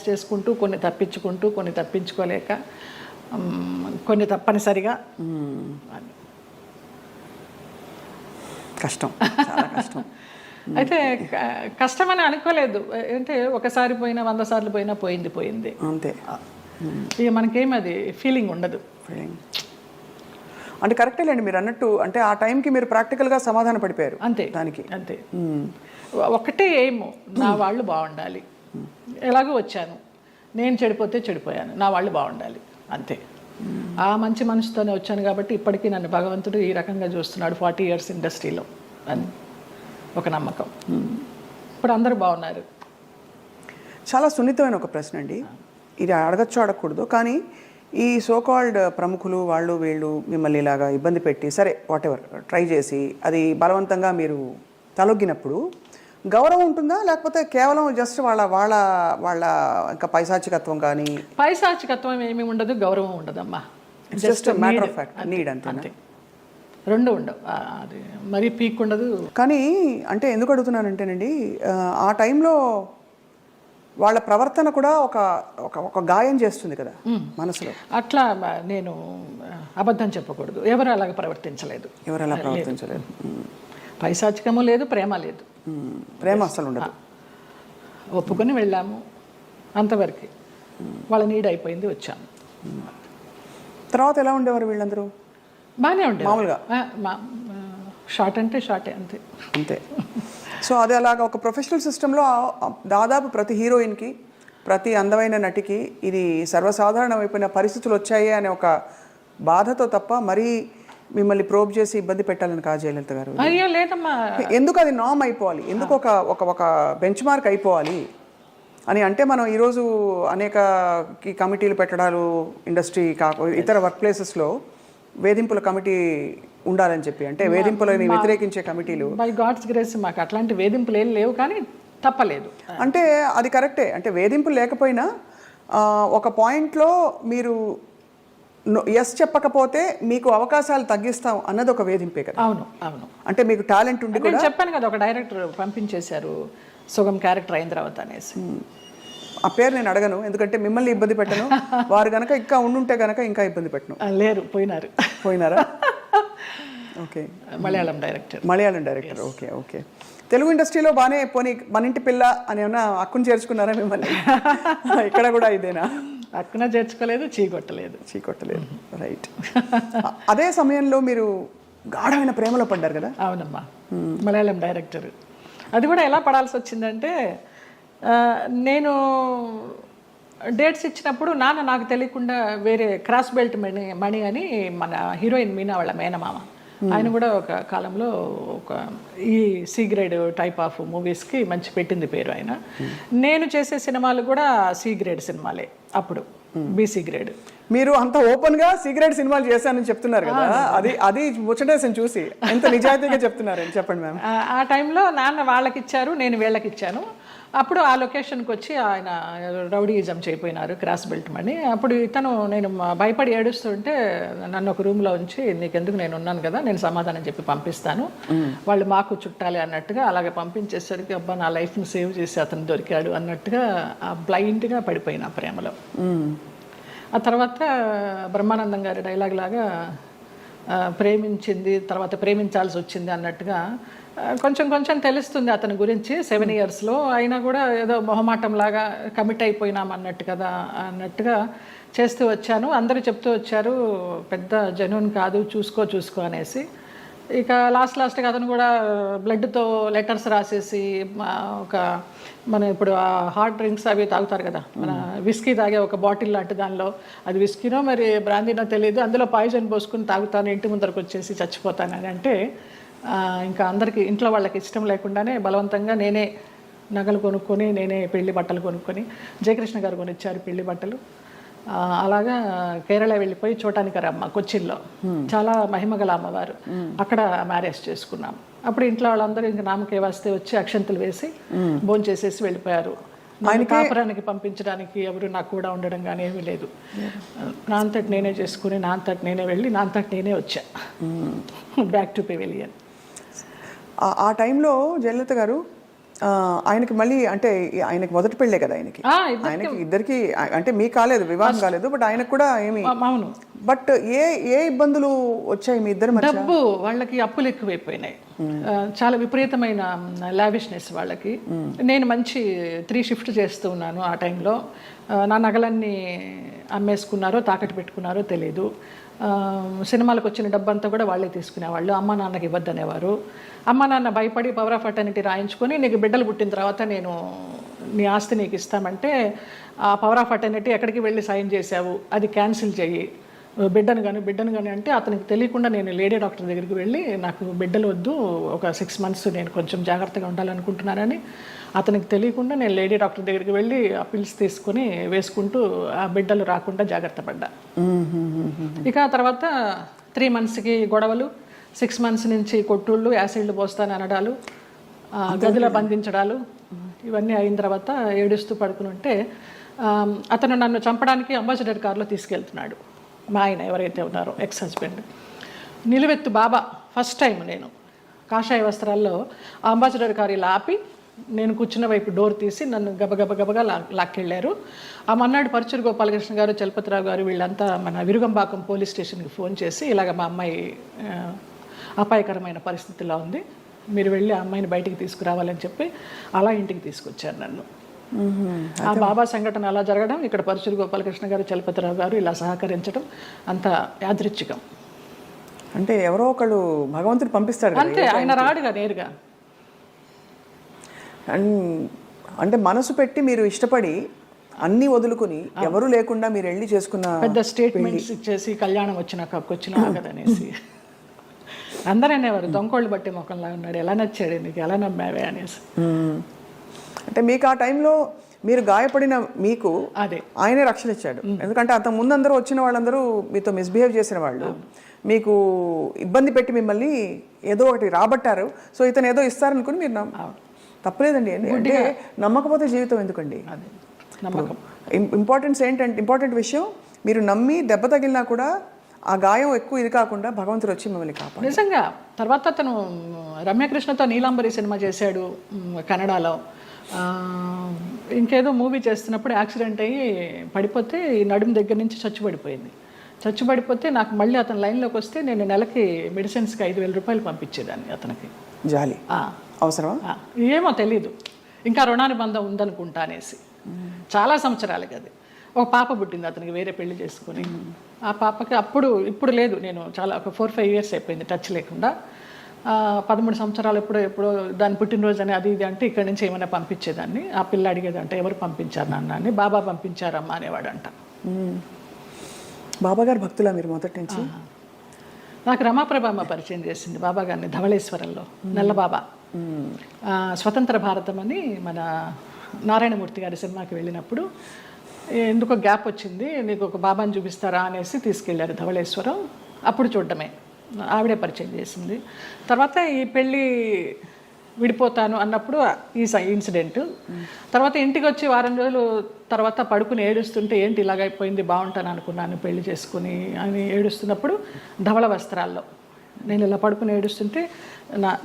చేసుకుంటూ కొన్ని తప్పించుకుంటూ, కొన్ని తప్పించుకోలేక, కొన్ని తప్పనిసరిగా. కష్టం, చాలా కష్టం. అయితే కష్టమని అనుకోలేదు. అంటే ఒకసారి పోయినా 100 సార్లు పోయినా పోయింది అంతే. ఇక మనకేం అది ఫీలింగ్ ఉండదు. అంటే కరెక్టేలేండి మీరు అన్నట్టు. అంటే ఆ టైంకి మీరు ప్రాక్టికల్గా సమాధాన పడిపోయారు అంతే దానికి. అంతే. ఒకటే ఏమో, నా వాళ్ళు బాగుండాలి. ఎలాగో వచ్చాను, నేను చెడిపోతే చెడిపోయాను, నా వాళ్ళు బాగుండాలి, అంతే. ఆ మంచి మనసుతోనే వచ్చాను కాబట్టి ఇప్పటికీ నన్ను భగవంతుడు ఈ రకంగా చూస్తున్నాడు 40 years ఇండస్ట్రీలో అని ఒక నమ్మకం. ఇప్పుడు అందరూ బాగున్నారు. చాలా సున్నితమైన ఒక ప్రశ్న అండి, ఇది అడగచ్చు అడగకూడదు, కానీ ఈ సోకాల్డ్ ప్రముఖులు వాళ్ళు వీళ్ళు మిమ్మల్ని ఇలాగా ఇబ్బంది పెట్టి, సరే వాటెవర్ ట్రై చేసి అది బలవంతంగా మీరు తలొగ్గినప్పుడు గౌరవం ఉంటుందా, లేకపోతే కేవలం జస్ట్ వాళ్ళ వాళ్ళ వాళ్ళ ఇంకా పైశాచికత్వం? కానీ పైశాచికత్వం ఏమీ ఉండదు, గౌరవం ఉండదమ్మా. Just matter of fact, need అంతే. రెండు ఉండవు, అది మరీ పీక్ ఉండదు. కానీ అంటే ఎందుకు అడుగుతున్నానంటేనండి, ఆ టైంలో వాళ్ళ ప్రవర్తన కూడా ఒక గాయం చేస్తుంది కదా మనసులో. అట్లా నేను అబద్ధం చెప్పకూడదు, ఎవరు అలాగ ప్రవర్తించలేదు. పైశాచికము లేదు, ప్రేమ లేదు. ప్రేమ అసలు ఉండదు. ఒప్పుకొని వెళ్ళాము, అంతవరకు. వాళ్ళ నీడ్ అయిపోయింది, వచ్చాము. తర్వాత ఎలా ఉండేవారు వీళ్ళందరూ? బాగానే ఉండేవారు మామూలుగా. షార్ట్ అంటే షార్టే, అంతే అంతే. సో అది అలాగా ఒక ప్రొఫెషనల్ సిస్టంలో దాదాపు ప్రతి హీరోయిన్కి, ప్రతి అందమైన నటికి ఇది సర్వసాధారణమైపోయిన పరిస్థితులు వచ్చాయి అనే ఒక బాధతో తప్ప మరీ మిమ్మల్ని ప్రోబ్ చేసి ఇబ్బంది పెట్టాలని కాదు జయలలిత గారు. అయ్యో లేదమ్మా. ఎందుకు అది నామ్ అయిపోవాలి, ఎందుకు ఒక బెంచ్ మార్క్ అయిపోవాలి అని అంటే, మనం ఈరోజు అనేక కమిటీలు పెట్టడాలు, ఇండస్ట్రీ ఇతర వర్క్ ప్లేసెస్లో వేధింపుల కమిటీ ఉండాలని చెప్పి, అంటే వేధింపులని వ్యతిరేకించే కమిటీలు. బై గాడ్స్ గ్రేస్ మాకు అట్లాంటి వేధింపులు ఏం లేవు, కానీ తప్పలేదు. అంటే అది కరెక్టే. అంటే వేధింపులు లేకపోయినా ఒక పాయింట్లో మీరు ఎస్ చెప్పకపోతే మీకు అవకాశాలు తగ్గిస్తాం అన్నది ఒక వేధింపే కదా. అవును అవును. అంటే మీకు టాలెంట్ ఉండి కూడా చెప్పాను కదా, ఒక డైరెక్టర్ పంపించేశారు సుగం క్యారెక్టర్ అయిన తర్వాత అనేసి. ఆ పేరు నేను అడగను, ఎందుకంటే మిమ్మల్ని ఇబ్బంది పెట్టను. వారు కనుక ఇంకా ఉండుంటే కనుక ఇంకా ఇబ్బంది పెట్టను. లేరు, పోయినారా? Okay. Malayalam director. Okay okay. Telugu ఇండస్ట్రీలో బాగానే పోనీ మన ఇంటి పిల్ల అని ఏమన్నా అక్కును చేర్చుకున్నారా మిమ్మల్ని? ఇక్కడ కూడా ఇదేనా? అక్కున చేర్చుకోలేదు, చీకొట్టలేదు. రైట్. అదే సమయంలో మీరు గాఢమైన ప్రేమలో పడ్డారు కదా? అవునమ్మా. మలయాళం డైరెక్టర్. అది కూడా ఎలా పడాల్సి వచ్చిందంటే, నేను డేట్స్ ఇచ్చినప్పుడు నాన్న నాకు తెలియకుండా వేరే క్రాస్ బెల్ట్ మణి అని మన హీరోయిన్ మీనా వాళ్ళ మేనమామ, ఆయన కూడా ఒక కాలంలో ఒక ఈ సి గ్రేడ్ టైప్ ఆఫ్ మూవీస్కి మంచి పెట్టింది పేరు ఆయన. నేను చేసే సినిమాలు కూడా సి గ్రేడ్ సినిమాలే అప్పుడు, బీసీ గ్రేడ్. మీరు అంత ఓపెన్ గా సీక్రెట్ సినిమాలు చేశానని చెప్తున్నారు కదా, అది ముచ్చటేసని చూసి ఎంత నిజాయితీగా చెప్తున్నారని చెప్పండి మ్యామ్. ఆ టైంలో నాన్న వాళ్ళకి ఇచ్చారు, నేను వీళ్ళకి ఇచ్చాను. అప్పుడు ఆ లొకేషన్కి వచ్చి ఆయన రౌడీయిజం చేయపోయినారు, క్రాస్ బెల్ట్ మని. అప్పుడు ఇతను నేను భయపడి ఏడుస్తుంటే నన్ను ఒక రూమ్లో ఉంచి నీకెందుకు, నేను ఉన్నాను కదా, నేను సమాధానం చెప్పి పంపిస్తాను, వాళ్ళు మాకు చుట్టాలి అన్నట్టుగా అలాగే పంపించేసరికి అబ్బా నా లైఫ్ని సేవ్ చేసి అతను దొరికాడు అన్నట్టుగా బ్లైండ్గా పడిపోయిన ప్రేమలో. ఆ తర్వాత బ్రహ్మానందం గారి డైలాగ్ లాగా ప్రేమించింది తర్వాత ప్రేమించాల్సి వచ్చింది అన్నట్టుగా కొంచెం కొంచెం తెలుస్తుంది అతని గురించి 7 yearsలో. అయినా కూడా ఏదో మొహమాటంలాగా కమిట్ అయిపోయినాం అన్నట్టుగా చేస్తూ వచ్చాను. అందరూ చెప్తూ వచ్చారు పెద్ద జెన్యూన్ కాదు, చూసుకో అనేసి. ఇక లాస్ట్గా అతను కూడా బ్లడ్తో లెటర్స్ రాసేసి మన ఇప్పుడు హార్డ్ డ్రింక్స్ అవి తాగుతారు కదా, మన విస్కీ తాగే ఒక బాటిల్ లాంటి దానిలో, అది విస్కీనో మరి బ్రాందీనో తెలియదు, అందులో పాయిజన్ పోసుకుని తాగుతాను, ఇంటి ముందరకు వచ్చేసి చచ్చిపోతానని అంటే ఇంకా అందరికీ ఇంట్లో వాళ్ళకి ఇష్టం లేకుండానే బలవంతంగా నేనే నగలు కొనుక్కొని నేనే పెళ్లి బట్టలు కొనుక్కొని, జయకృష్ణ గారు కొనిచ్చారు పెళ్లి బట్టలు. అలాగా కేరళ వెళ్ళిపోయి చోటానికరమ్మ కొచ్చిన్లో చాలా మహిమగల అమ్మవారు, అక్కడ మ్యారేజ్ చేసుకున్నాం. అప్పుడు ఇంట్లో వాళ్ళందరూ ఇంకా నామకే వస్తే వచ్చి అక్షంతలు వేసి భోంచేసేసి వెళ్ళిపోయారు. కాపురానికి పంపించడానికి ఎవరు నాకు కూడా ఉండడం కానీ ఏమీ లేదు. నా అంతటి నేనే చేసుకుని నా అంతటి నేనే వెళ్ళి నా అంతటి నేనే వచ్చా బ్యాక్ టు పెవిలియన్. ఆ టైంలో జయలలిత గారు ఆయనకి మళ్ళీ అంటే ఆయనకి మొదటి పెళ్ళే కదా, ఆయనకి ఇద్దరికి అంటే మీకు కాలేదు, వివాహం కాలేదు, బట్ ఆయనకు కూడా ఏమి. అవును. బట్ ఏ ఇబ్బందులు వచ్చాయి మీ ఇద్దరు? డబ్బు, వాళ్ళకి అప్పులు ఎక్కువైపోయినాయి, చాలా విపరీతమైన లావిష్నెస్ వాళ్ళకి. నేను మంచి 3 shift చేస్తూ ఉన్నాను ఆ టైంలో. నా నగలన్నీ అమ్మేసుకున్నారో తాకట్టు పెట్టుకున్నారో తెలీదు. సినిమాలకు వచ్చిన డబ్బంతా కూడా వాళ్ళే తీసుకునేవాళ్ళు, అమ్మ నాన్నకి ఇవ్వద్దనేవారు. అమ్మ నాన్న భయపడి పవర్ ఆఫ్ అటర్నిటీ రాయించుకొని నీకు బిడ్డలు పుట్టిన తర్వాత నేను నీ ఆస్తి నీకు ఇస్తామంటే, ఆ పవర్ ఆఫ్ అటర్నిటీ ఎక్కడికి వెళ్ళి సైన్ చేసావు, అది క్యాన్సిల్ చెయ్యి, బిడ్డను కానీ అంటే అతనికి తెలియకుండా నేను లేడీ డాక్టర్ దగ్గరికి వెళ్ళి నాకు బిడ్డలు వద్దు, ఒక 6 months నేను కొంచెం జాగ్రత్తగా ఉండాలనుకుంటున్నానని అతనికి తెలియకుండా నేను లేడీ డాక్టర్ దగ్గరికి వెళ్ళి ఆ పిల్స్ తీసుకుని వేసుకుంటూ ఆ బిడ్డలు రాకుండా జాగ్రత్త పడ్డా. ఇక తర్వాత 3 monthsకి గొడవలు, 6 months నుంచి కొట్టుళ్ళు, యాసిడ్లు పోస్తాను అనడాలు, గదిలో బంధించడాలు, ఇవన్నీ అయిన తర్వాత ఏడుస్తూ పడుకుని ఉంటే అతను నన్ను చంపడానికి అంబాసిడర్ కార్లో తీసుకెళ్తున్నాడు. మా ఆయన ఎవరైతే ఉన్నారో ఎక్స్ హస్బెండ్ నిలువెత్తు బాబా. ఫస్ట్ టైం నేను కాషాయ వస్త్రాల్లో అంబాసిడర్ కారు ఇలా ఆపి నేను కూర్చున్న వైపు డోర్ తీసి నన్ను గబగబగా లాక్కెళ్ళారు. ఆ మన్నాడు పరుచూరు గోపాలకృష్ణ గారు, చలపతిరావు గారు వీళ్ళంతా మన విరుగంబాకం పోలీస్ స్టేషన్కి ఫోన్ చేసి ఇలాగ మా అమ్మాయి అపాయకరమైన పరిస్థితిలో ఉంది, మీరు వెళ్ళి ఆ అమ్మాయిని బయటికి తీసుకురావాలని చెప్పి అలా ఇంటికి తీసుకొచ్చారు నన్ను. ఆ బాబా సంఘటన అలా జరగడం, ఇక్కడ పరుచూరు గోపాలకృష్ణ గారు, చలపతిరావు గారు ఇలా సహకరించడం అంత యాదృచ్ఛికం. అంటే ఎవరో ఒకళ్ళు భగవంతుడు పంపిస్తాడు అంతే, ఆయన రాడుగా నేరుగా. అంటే మనసు పెట్టి మీరు ఇష్టపడి అన్ని వదులుకుని ఎవరు లేకుండా మీరు వెళ్ళి చేసుకున్న పెద్ద స్టేట్మెంట్స్ ఇచ్చేసి కళ్యాణం వచ్చినాక వచ్చినా కదనేసి అందరూ అనేవారు దొంగోళ్ళు బట్టి ముఖంలా ఉన్నాడు, ఎలా నచ్చాడు నీకు, ఎలా నమ్మావే అనేసి. అంటే మీకు ఆ టైంలో మీరు గాయపడిన మీకు అదే ఆయనే రక్షణ ఇచ్చాడు. ఎందుకంటే అంత ముందందరూ వచ్చిన వాళ్ళందరూ మీతో మిస్బిహేవ్ చేసిన వాళ్ళు, మీకు ఇబ్బంది పెట్టి మిమ్మల్ని ఏదో ఒకటి రాబట్టారు. సో ఇతను ఏదో ఇస్తారనుకుని మీరు తప్పలేదండి. అంటే నమ్మకపోతే జీవితం ఎందుకండి? ఇంపార్టెంట్ విషయం, మీరు నమ్మి దెబ్బ తగిలినా కూడా ఆ గాయం ఎక్కువ ఇది కాకుండా భగవంతుడు వచ్చి మిమ్మల్ని కాపాడు. నిజంగా తర్వాత అతను రమ్యకృష్ణతో నీలాంబరి సినిమా చేశాడు కన్నడలో. ఇంకేదో మూవీ చేస్తున్నప్పుడు యాక్సిడెంట్ అయ్యి పడిపోతే ఈ నడుము దగ్గర నుంచి చచ్చుబడిపోతే నాకు మళ్ళీ అతను లైన్లోకి వస్తే నేను నెలకి మెడిసిన్స్కి 5,000 రూపాయలు పంపించేదాన్ని అతనికి. జాలి అవసరమా ఏమో తెలీదు, ఇంకా రుణానుబంధం ఉందనుకుంటా అనేసి. చాలా సంవత్సరాలకి అది. ఒక పాప పుట్టింది అతనికి వేరే పెళ్లి చేసుకుని. ఆ పాపకి ఇప్పుడు లేదు, నేను చాలా ఒక 4-5 years అయిపోయింది టచ్ లేకుండా. 13 సంవత్సరాలు ఎప్పుడో దాని పుట్టినరోజు అని అది ఇది అంటే ఇక్కడి నుంచి ఏమైనా పంపించేదాన్ని. ఆ పిల్ల అడిగేదంట ఎవరు పంపించారు నాన్న అని. బాబా పంపించారమ్మా అనేవాడంట. బాబా గారు భక్తులా మీరు మొదటి నుంచి? నాకు రమాప్రభమ్మ పరిచయం చేసింది బాబా గారిని ధవళేశ్వరంలో, నల్లబాబా. స్వతంత్ర భారతం అని మన నారాయణమూర్తి గారి సినిమాకి వెళ్ళినప్పుడు ఎందుకో గ్యాప్ వచ్చింది, నీకు ఒక బాబాని చూపిస్తారా అనేసి తీసుకెళ్ళారు ధవళేశ్వరం. అప్పుడు చూడటమే, ఆవిడే పరిచయం చేసింది. తర్వాత ఈ పెళ్ళి విడిపోతాను అన్నప్పుడు ఈ ఇన్సిడెంట్. తర్వాత ఇంటికి వచ్చి వారం రోజులు తర్వాత పడుకుని ఏడుస్తుంటే ఏంటి ఇలాగైపోయింది, బాగుంటాను అనుకున్నాను పెళ్లి చేసుకుని అని ఏడుస్తున్నప్పుడు ధవళ వస్త్రాల్లో నేను ఇలా పడుకుని ఏడుస్తుంటే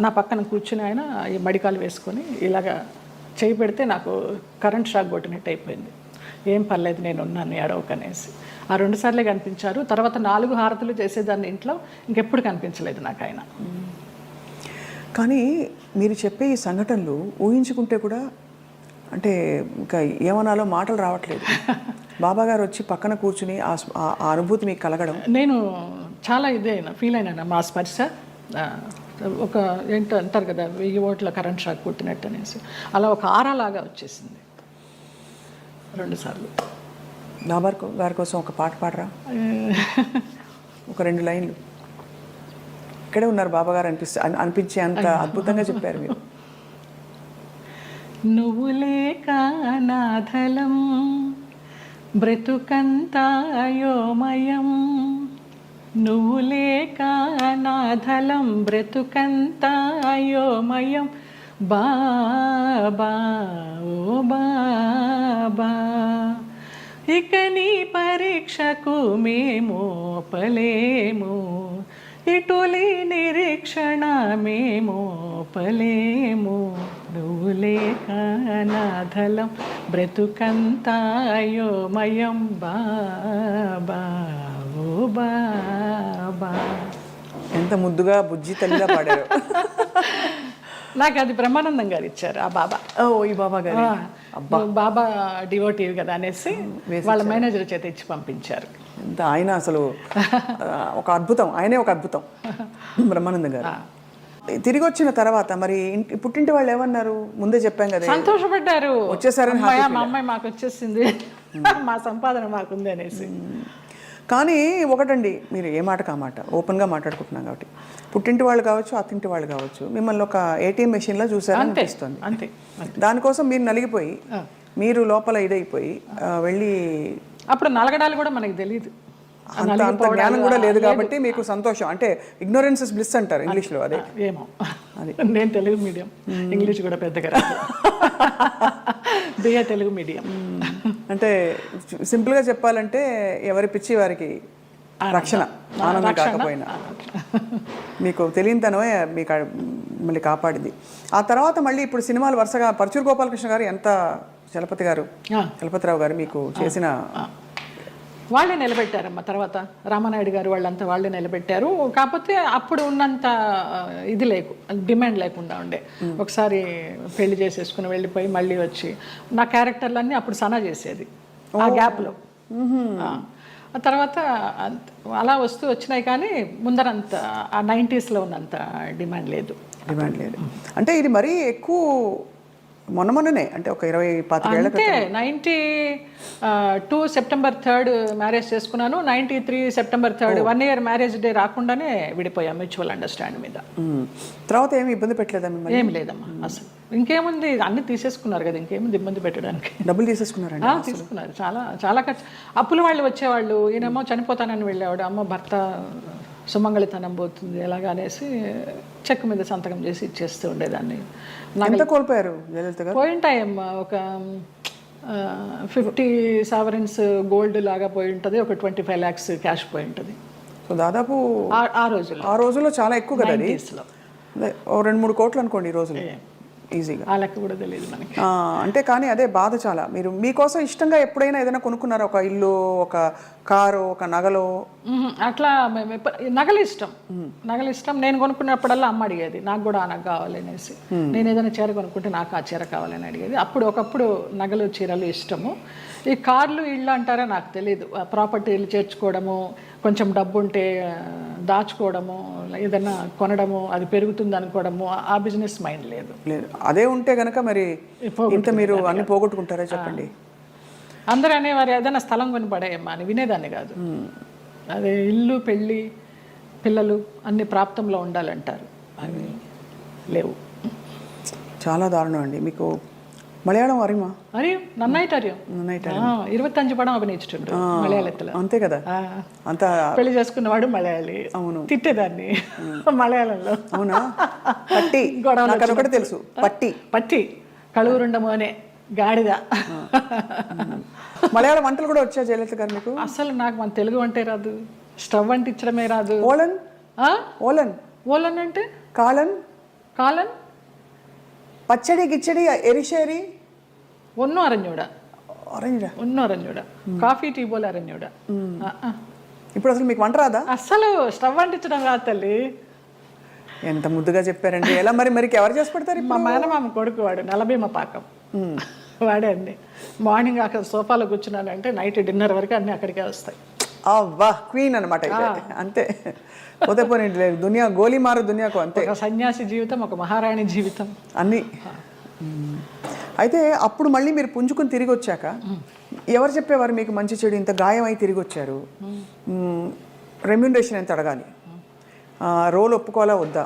నా పక్కన కూర్చుని ఆయన ఈ మడికాలు వేసుకొని ఇలాగా చేయి పెడితే నాకు కరెంట్ షాక్ కొట్టినట్టు అయిపోయింది. ఏం పర్లేదు నేను ఉన్నాను ఏడవకనేసి. ఆ 2 సార్లే కనిపించారు. తర్వాత 4 హారతులు చేసేదాన్ని ఇంట్లో, ఇంకెప్పుడు కనిపించలేదు నాకు ఆయన. కానీ మీరు చెప్పే ఈ సంఘటనలు ఊహించుకుంటే కూడా అంటే ఇంకా ఏమనాలో మాటలు రావట్లేదు. బాబా గారు వచ్చి పక్కన కూర్చుని ఆ అనుభూతి మీకు కలగడం, నేను చాలా ఫీల్ అయినా. మా స్పర్శ ఒక ఏంటో అంటారు కదా, 1000 ఓట్ల కరెంట్ షాక్ కొట్టినట్టు అనేసి, అలా ఒక ఆరాలాగా వచ్చేసింది 2 సార్లు. బాబా గారి కోసం ఒక పాట పాడరా, ఒక 2 లైన్లు. ఇక్కడే ఉన్నారు బాబా గారు అనిపించే అంత అద్భుతంగా చెప్పారు మీరు. నువ్వు లేక నాధలం బ్రతుకంతాయోమయం, నువ్వు లేక నాధలం బ్రతుకంతాయోమయం, బాబా ఓ బాబా, ఇక నీ పరీక్షకు మేము పలేము, ఇటులీ నిరీక్షణ మేము పలేము, నువ్వు లేక నాధలం బ్రతుకంతాయోమయం, బాబా ఓ బాబా. ఎంత ముద్దుగా బుజ్జి తల్లిగా పాడారు. నాకు అది బ్రహ్మానందం గారు ఇచ్చారు ఆ బాబా. ఓ ఈ బాబా గారు, బాబా డివోటీవ్ కదా అనేసి వాళ్ళ మేనేజర్ చేత ఇచ్చి పంపించారు. ఎంత ఆయన అసలు ఒక అద్భుతం, ఆయనే ఒక అద్భుతం బ్రహ్మానందం గారు. తిరిగి వచ్చిన తర్వాత మరి పుట్టింటి వాళ్ళు ఏమన్నారు? ముందే చెప్పాం కదా, సంతోషపడ్డారు, వచ్చేసారని. మా అమ్మాయి మాకు వచ్చేసింది, మా సంపాదన మాకుంది అనేసి. కానీ ఒకటండి, మీరు ఏ మాట కా మాట ఓపెన్గా మాట్లాడుకుంటున్నాం కాబట్టి, పుట్టింటి వాళ్ళు కావచ్చు, అత్తింటి వాళ్ళు కావచ్చు, మిమ్మల్ని ఒక ATM మెషిన్లో చూసారని అనిపిస్తుంది. అంతే. దానికోసం మీరు నలిగిపోయి, మీరు లోపల ఇదైపోయి వెళ్ళి, అప్పుడు నలగడాలు కూడా మనకి తెలియదు, అంత జ్ఞానం కూడా లేదు కాబట్టి మీకు సంతోషం. అంటే ఇగ్నోరెన్స్ ఇస్ బ్లిస్ అంటారు ఇంగ్లీష్లో. అదే ఏమో, అది నేను తెలుగు మీడియం, ఇంగ్లీష్ కూడా పెద్దగా రాదు, బిఏ తెలుగు మీడియం. అంటే సింపుల్గా చెప్పాలంటే ఎవరి పిచ్చి వారికి రక్షణ, ఆనందం కాకపోయినా మీకు తెలియనితనమే మీకు మళ్ళీ కాపాడింది. ఆ తర్వాత మళ్ళీ ఇప్పుడు సినిమాలు వరుసగా పరచూరు గోపాలకృష్ణ గారు, ఎంత చలపతిరావు గారు మీకు చేసిన, వాళ్ళే నిలబెట్టారమ్మా. తర్వాత రామానాయుడు గారు వాళ్ళంతా వాళ్ళే నిలబెట్టారు. కాకపోతే అప్పుడు ఉన్నంత ఇది డిమాండ్ లేకుండా ఉండే. ఒకసారి పెళ్లి చేసేసుకుని వెళ్ళిపోయి మళ్ళీ వచ్చి నా క్యారెక్టర్లన్నీ అప్పుడు సనా చేసేది ఆ గ్యాప్లో. ఆ తర్వాత అలా వస్తూ వచ్చినాయి, కానీ ముందరంత ఆ 90s ఉన్నంత డిమాండ్ లేదు. అంటే ఇది మరీ ఎక్కువ మొన్ననే, అంటే ఒక 20-25 ఏళ్ళ అంటే 92 సెప్టెంబర్ 3 మ్యారేజ్ చేసుకున్నాను. 93 సెప్టెంబర్ 3 1 year మ్యారేజ్ డే రాకుండానే విడిపోయాం మ్యూచువల్ అండర్స్టాండ్ మీద. తర్వాత ఏమి ఇబ్బంది పెట్టలేదా మిమ్మల్ని? ఏం లేదమ్మా అసలు. ఇంకేముంది, అన్ని తీసేసుకున్నారు కదా, ఇంకేముంది ఇబ్బంది పెట్టడానికి. డబ్బులు తీసేసుకున్నారండి? తీసుకున్నారు, చాలా చాలా ఖర్చు. అప్పుల వాళ్ళు వచ్చేవాళ్ళు, ఈయనేమో చనిపోతానని వెళ్ళేవాడు, అమ్మ భర్త సుమంగళితనం పోతుంది ఎలాగా అనేసి చెక్ మీద సంతకం చేసి ఇచ్చేస్తూ ఉండేదాన్ని. ఎంత కోల్పోయారు జయలలిత గారు? పోయింటాయమ్మా, ఒక 50 sovereigns గోల్డ్ లాగా పోయి ఉంటుంది, ఒక 25 lakhs క్యాష్ పోయి ఉంటుంది. సో దాదాపు ఆ రోజుల్లో చాలా ఎక్కువ కదా, 2-3 కోట్లు అనుకోండి ఈ రోజులు ఈజీగా. ఆ లెక్క కూడా తెలియదు మనకి. అంటే కానీ అదే బాధ చాలా. మీరు మీకోసం ఇష్టంగా ఎప్పుడైనా ఏదైనా కొనుక్కున్నారా? ఒక ఇల్లు, ఒక కారు, ఒక నగలో? అట్లా నగలు ఇష్టం. నేను కొనుక్కున్నప్పుడల్లా అమ్మ అడిగేది, నాకు కూడా ఆ నగ కావాలి అనేసి. నేను ఏదైనా చీర కొనుక్కుంటే నాకు ఆ చీర కావాలని అడిగేది. ఒకప్పుడు నగలు చీరలు ఇష్టము. ఈ కార్లు ఇళ్ళు అంటారా నాకు తెలియదు. ప్రాపర్టీలు చేర్చుకోవడము, కొంచెం డబ్బు ఉంటే దాచుకోవడము, ఏదైనా కొనడము, అది పెరుగుతుంది అనుకోవడము, ఆ బిజినెస్ మైండ్ లేదు. అదే ఉంటే కనుక మరి ఇంత మీరు అన్ని పోగొట్టుకుంటారా చెప్పండి? అందరూ అనేవారు ఏదైనా స్థలం కొని పడేయమ్మా అని, వినేదాన్ని కాదు. అదే ఇల్లు, పెళ్ళి, పిల్లలు అన్ని ప్రాప్తంలో ఉండాలంటారు, అవి లేవు. చాలా దారుణం అండి. మీకు മലയാളം അറിയുമോ? അറിയും, നന്നായിട്ട് അറിയും. 25 പടം అభినయించుండు మలయాళంలో. అంతే కదా, అంత పెళ్లి చేసుకున్నవాడు మలయాళి. అవును, తిట్టేదాన్ని మలయాళంలో. అవునా? పట్టి నాకు ఒకటి తెలుసు, పట్టి పట్టి కళూరుండము అనే గాడిద. మలయాళ వంటలు కూడా వచ్చా జయలలిత గారు మీకు? అసలు నాకు మన తెలుగు వంటే రాదు, స్టవ్ అంటించడమే రాదు. ఓలన్ ఓలన్ ఓలన్ అంటే కాలన్ కాలన్ പച്ചടി കിച്ചടി എരിശ്ശേരി ഒന്നും അറിഞ്ഞൂടാ. ഒന്നും അറിഞ്ഞൂടാ. కాఫీ టీ పోలే അറിഞ്ഞൂടാ. ఇప్పుడు అసలు మీకు వంట రాదా? అసలు స్టవ్ అంటించడం రాదు తల్లి. ఎంత ముద్దుగా చెప్పారండి. ఎలా మరి మరి ఎవరు చేసి పెడతారు? మా మేనమామ కొడుకు వాడు, నలభీమ పాకం వాడే అన్ని. మార్నింగ్ అక్కడ సోఫాలో కూర్చున్నానంటే నైట్ డిన్నర్ వరకు అన్ని అక్కడికే వస్తాయి. అవ్వా, క్వీన్ అనమాట అంతే. పోతే పోనీ దునియా గోలీ మారు దునియాకు అంతే. ఒక సన్యాసి జీవితం, ఒక మహారాణి జీవితం అన్నీ. అయితే అప్పుడు మళ్ళీ మీరు పుంజుకుని తిరిగి వచ్చాక ఎవరు చెప్పేవారు మీకు మంచి చెడు ఇంత గాయం అయి తిరిగి వచ్చారు, రెమ్యూనరేషన్ ఎంత అడగాలి, రోల్ ఒప్పుకోవాలా వద్దా,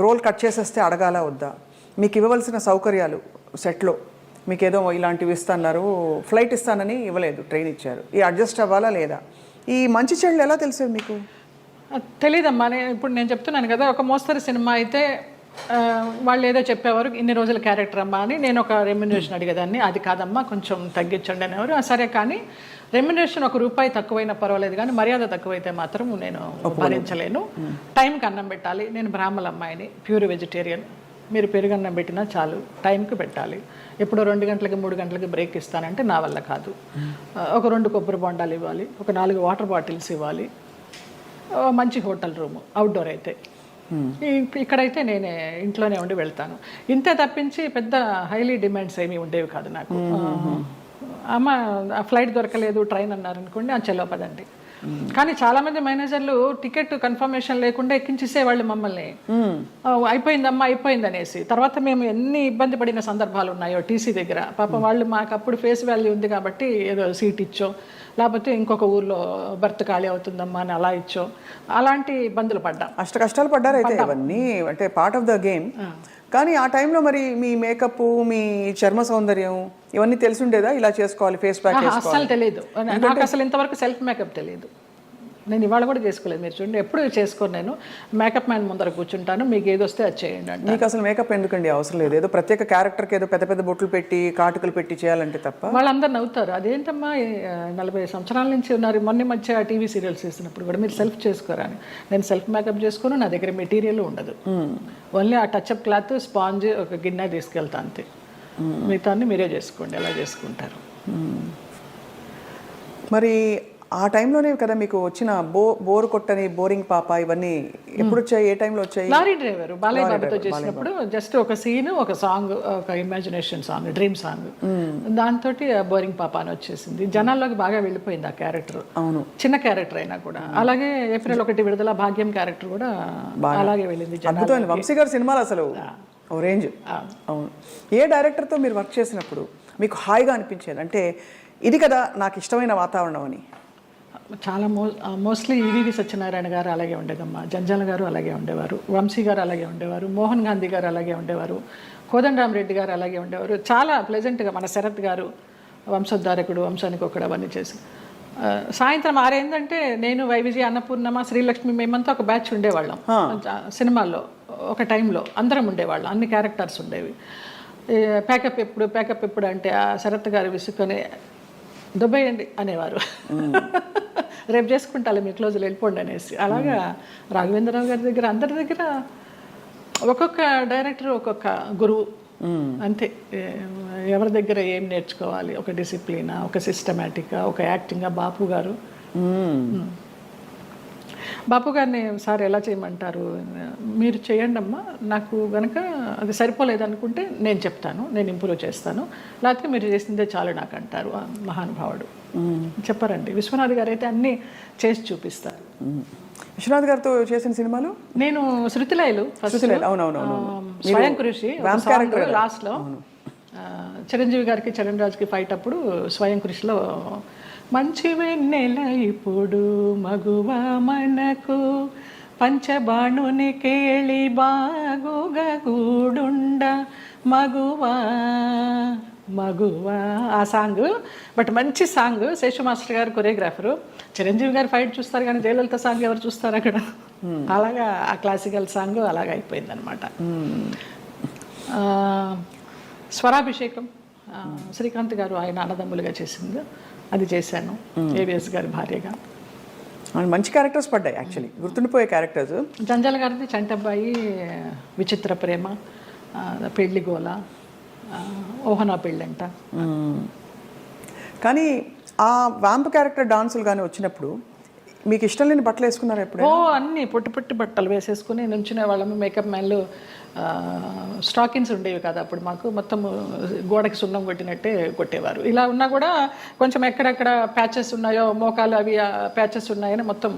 రోల్ కట్ చేసేస్తే అడగాలా వద్దా, మీకు ఇవ్వవలసిన సౌకర్యాలు సెట్లో మీకు ఏదో ఇలాంటివి ఇస్తున్నారు, ఫ్లైట్ ఇస్తానని ఇవ్వలేదు, ట్రైన్ ఇచ్చారు, ఈ అడ్జస్ట్ అవ్వాలా లేదా, ఈ మంచి చెడులు ఎలా తెలుసు మీకు? తెలీదమ్మా. ఇప్పుడు నేను చెప్తున్నాను కదా, ఒక మోస్తరు సినిమా అయితే వాళ్ళు ఏదో చెప్పేవారు, ఇన్ని రోజుల క్యారెక్టర్ అమ్మా అని. నేను ఒక రెమ్యునరేషన్ అడిగేదాన్ని, అది కాదమ్మా కొంచెం తగ్గించండి అనేవారు. సరే, కానీ రెమ్యునరేషన్ ₹1 తక్కువైనా పర్వాలేదు, కానీ మర్యాద తక్కువైతే మాత్రం నేను భరించలేను. టైంకి అన్నం పెట్టాలి. నేను బ్రాహ్మణ అమ్మాయిని, ప్యూర్ వెజిటేరియన్. మీరు పెరుగన్నం పెట్టినా చాలు, టైంకి పెట్టాలి. ఎప్పుడో 2 గంటలకి 3 గంటలకి బ్రేక్ ఇస్తానంటే నా వల్ల కాదు. ఒక 2 కొబ్బరి బొండాలు ఇవ్వాలి, ఒక 4 వాటర్ బాటిల్స్ ఇవ్వాలి, మంచి హోటల్ రూము, అవుట్డోర్ అయితే. ఇక్కడైతే నేనే ఇంట్లోనే ఉండి వెళ్తాను. ఇంతే తప్పించి పెద్ద హైలీ డిమాండ్స్ ఏమీ ఉండేవి కాదు నాకు. అమ్మ ఫ్లైట్ దొరకలేదు, ట్రైన్ అన్నారు అనుకోండి, చలో పదండి. కానీ చాలా మంది మేనేజర్లు టికెట్ కన్ఫర్మేషన్ లేకుండా ఎక్కించేసేవాళ్ళు మమ్మల్ని. అయిపోయిందమ్మా అయిపోయింది అనేసి. తర్వాత మేము ఎన్ని ఇబ్బంది పడిన సందర్భాలు ఉన్నాయో టీసీ దగ్గర. పాపం వాళ్ళు మాకు అప్పుడు ఫేస్ వాల్యూ ఉంది కాబట్టి ఏదో సీట్ ఇచ్చో, లేకపోతే ఇంకొక ఊర్లో బర్త్ ఖాళీ అవుతుందమ్మా అని అలా ఇచ్చో, అలాంటి ఇబ్బందులు పడ్డాం. అష్ట కష్టాలు పడ్డారు అయితే. ఇవన్నీ అంటే పార్ట్ ఆఫ్ ద గేమ్. కానీ ఆ టైంలో మరి మీ మేకప్, మీ చర్మ సౌందర్యం ఇవన్నీ తెలిసి ఉండేదా? ఇలా చేసుకోవాలి, ఫేస్ ప్యాక్ చేసుకోవాలి? అసలు తెలియదు నాకు. అసలు ఇంతవరకు సెల్ఫ్ మేకప్ తెలియదు. నేను ఇవాళ కూడా చేసుకోలేదు. మీరు చూడండి, ఎప్పుడు చేసుకోను. నేను మేకప్ మ్యాన్ ముందర కూర్చుంటాను, మీకు ఏది వస్తే అది చేయండి అంటే. మీకు అసలు మేకప్ ఎందుకండి అవసరం లేదు? ఏదో ప్రత్యేక క్యారెక్టర్కి ఏదో పెద్ద పెద్ద బొట్లు పెట్టి కాటుకలు పెట్టి చేయాలంటే తప్ప. వాళ్ళందరూ నవ్వుతారు, అదేంటమ్మా 40 సంవత్సరాల నుంచి ఉన్నారు, మొన్న మధ్య టీవీ సీరియల్స్ చేసినప్పుడు కూడా మీరు సెల్ఫ్ చేసుకోరా అని. నేను సెల్ఫ్ మేకప్ చేసుకోను, నా దగ్గర మెటీరియల్ ఉండదు. ఓన్లీ ఆ టచ్అప్ క్లాత్, స్పాంజ్, ఒక గిన్నె తీసుకెళ్తా అంతే. మిగతాన్ని మీరే చేసుకోండి, ఎలా చేసుకుంటారు. మరి ఆ టైంలోనే కదా మీకు వచ్చిన బోర్ కొట్టని, బోరింగ్ పాప, ఇవన్నీ ఎప్పుడు వచ్చాయి? ఏ టైంలో వచ్చాయి? లారీ డ్రైవర్ బాలయ్య బాబుతో చేసినప్పుడు జస్ట్ ఒక సీన్, ఒక సాంగ్, ఒక ఇమాజినేషన్ సాంగ్, డ్రీమ్ సాంగ్, దాంతో బోరింగ్ పాప అని వచ్చేసింది. జనాల్లోకి బాగా వెళ్ళిపోయింది ఆ క్యారెక్టర్. అవును, చిన్న క్యారెక్టర్ అయినా కూడా. అలాగే ఏప్రిల్ 1 విడుదల భాగ్యం క్యారెక్టర్ కూడా అలాగే వెళ్ళింది. అద్భుతమైన వంశీ గారి సినిమాలు అసలు రేంజ్. అవును. ఏ డైరెక్టర్తో మీరు వర్క్ చేసినప్పుడు మీకు హాయిగా అనిపించేది, అంటే ఇది కదా నాకు ఇష్టమైన వాతావరణం అని? చాలా మోస్ట్లీ ఈవీవి సత్యనారాయణ గారు అలాగే ఉండేదమ్మా, జంజాల గారు అలాగే ఉండేవారు, వంశీ గారు అలాగే ఉండేవారు, మోహన్ గాంధీ గారు అలాగే ఉండేవారు, కోదండరామరెడ్డి గారు అలాగే ఉండేవారు. చాలా ప్లెజెంట్గా. మన శరత్ గారు వంశోద్ధారకుడు, వంశానికి ఒకడు, అవన్నీ చేసి సాయంత్రం 6 అయిందంటే నేను, వైవిజయ, అన్నపూర్ణమ, శ్రీలక్ష్మి, మేమంతా ఒక బ్యాచ్ ఉండేవాళ్ళం సినిమాల్లో. ఒక టైంలో అందరం ఉండేవాళ్ళం, అన్ని క్యారెక్టర్స్ ఉండేవి. ప్యాకప్ ఎప్పుడు అంటే ఆ శరత్ గారు విసుకొని దుబ్బేయండి అనేవారు. రేపు చేసుకుంటాలి, మీ క్లోజ్లో వెళ్ళిపోండి అనేసి. అలాగా రాఘవేంద్రరావు గారి దగ్గర, అందరి దగ్గర ఒక్కొక్క డైరెక్టర్ ఒక్కొక్క గురువు అంతే. ఎవరి దగ్గర ఏం నేర్చుకోవాలి, ఒక డిసిప్లినా, ఒక సిస్టమేటిక్గా, ఒక యాక్టింగ్గా. బాపు గారిని సార్ ఎలా చేయమంటారు, మీరు చేయండి అమ్మా, నాకు కనుక అది సరిపోలేదనుకుంటే నేను చెప్తాను, నేను ఇంప్రూవ్ చేస్తాను, లేకపోతే మీరు చేసిందే చాలు నాకు అంటారు. మహానుభావుడు చెప్పారండి. విశ్వనాథ్ గారు అయితే అన్నీ చేసి చూపిస్తారు. విశ్వనాథ్ గారితో చేసిన సినిమాలు నేను శృతిలయలు, స్వయం కృషి లాస్ట్లో, చిరంజీవి గారికి చరణ్ రాజ్కి ఫైట్ అప్పుడు స్వయం కృషిలో మంచి వెన్నెల ఇప్పుడు మగువ మనకు పంచబాణుని కేళి బాగుగా గూడుండ మగువా మగువా ఆ సాంగ్. బట్ మంచి సాంగ్. శేషు మాస్టర్ గారు కొరియోగ్రాఫరు. చిరంజీవి గారు ఫైట్ చూస్తారు కానీ జయలలిత సాంగ్ ఎవరు చూస్తారు అక్కడ? అలాగా ఆ క్లాసికల్ సాంగ్ అలాగ అయిపోయిందనమాట. స్వరాభిషేకం శ్రీకాంత్ గారు ఆయన అన్నదమ్ములుగా చేసింది, అది చేశాను ఏవిఎస్ గారి భార్యగా. మంచి క్యారెక్టర్స్ పడ్డాయి యాక్చువల్లీ, గుర్తుండిపోయే క్యారెక్టర్స్. జంజాల గారిది చంటబ్బాయి, విచిత్ర ప్రేమ, పెళ్లి గోల, ఓహనా పెళ్ళంట. కానీ ఆ వ్యాంప్ క్యారెక్టర్ డాన్సులు కానీ వచ్చినప్పుడు మీకు ఇష్టం లేని బట్టలు వేసుకున్నారు ఎప్పుడు? అన్నీ పొట్టి పొట్టి బట్టలు వేసేసుకుని నుంచునే వాళ్ళము. మేకప్ మ్యాన్లు స్టాకిన్స్ ఉండేవి కదా అప్పుడు మాకు, మొత్తం గోడకి సున్నం కొట్టినట్టే కొట్టేవారు. ఇలా ఉన్నా కూడా కొంచెం ఎక్కడెక్కడ ప్యాచెస్ ఉన్నాయో, మోకాలు అవి ప్యాచెస్ ఉన్నాయని మొత్తం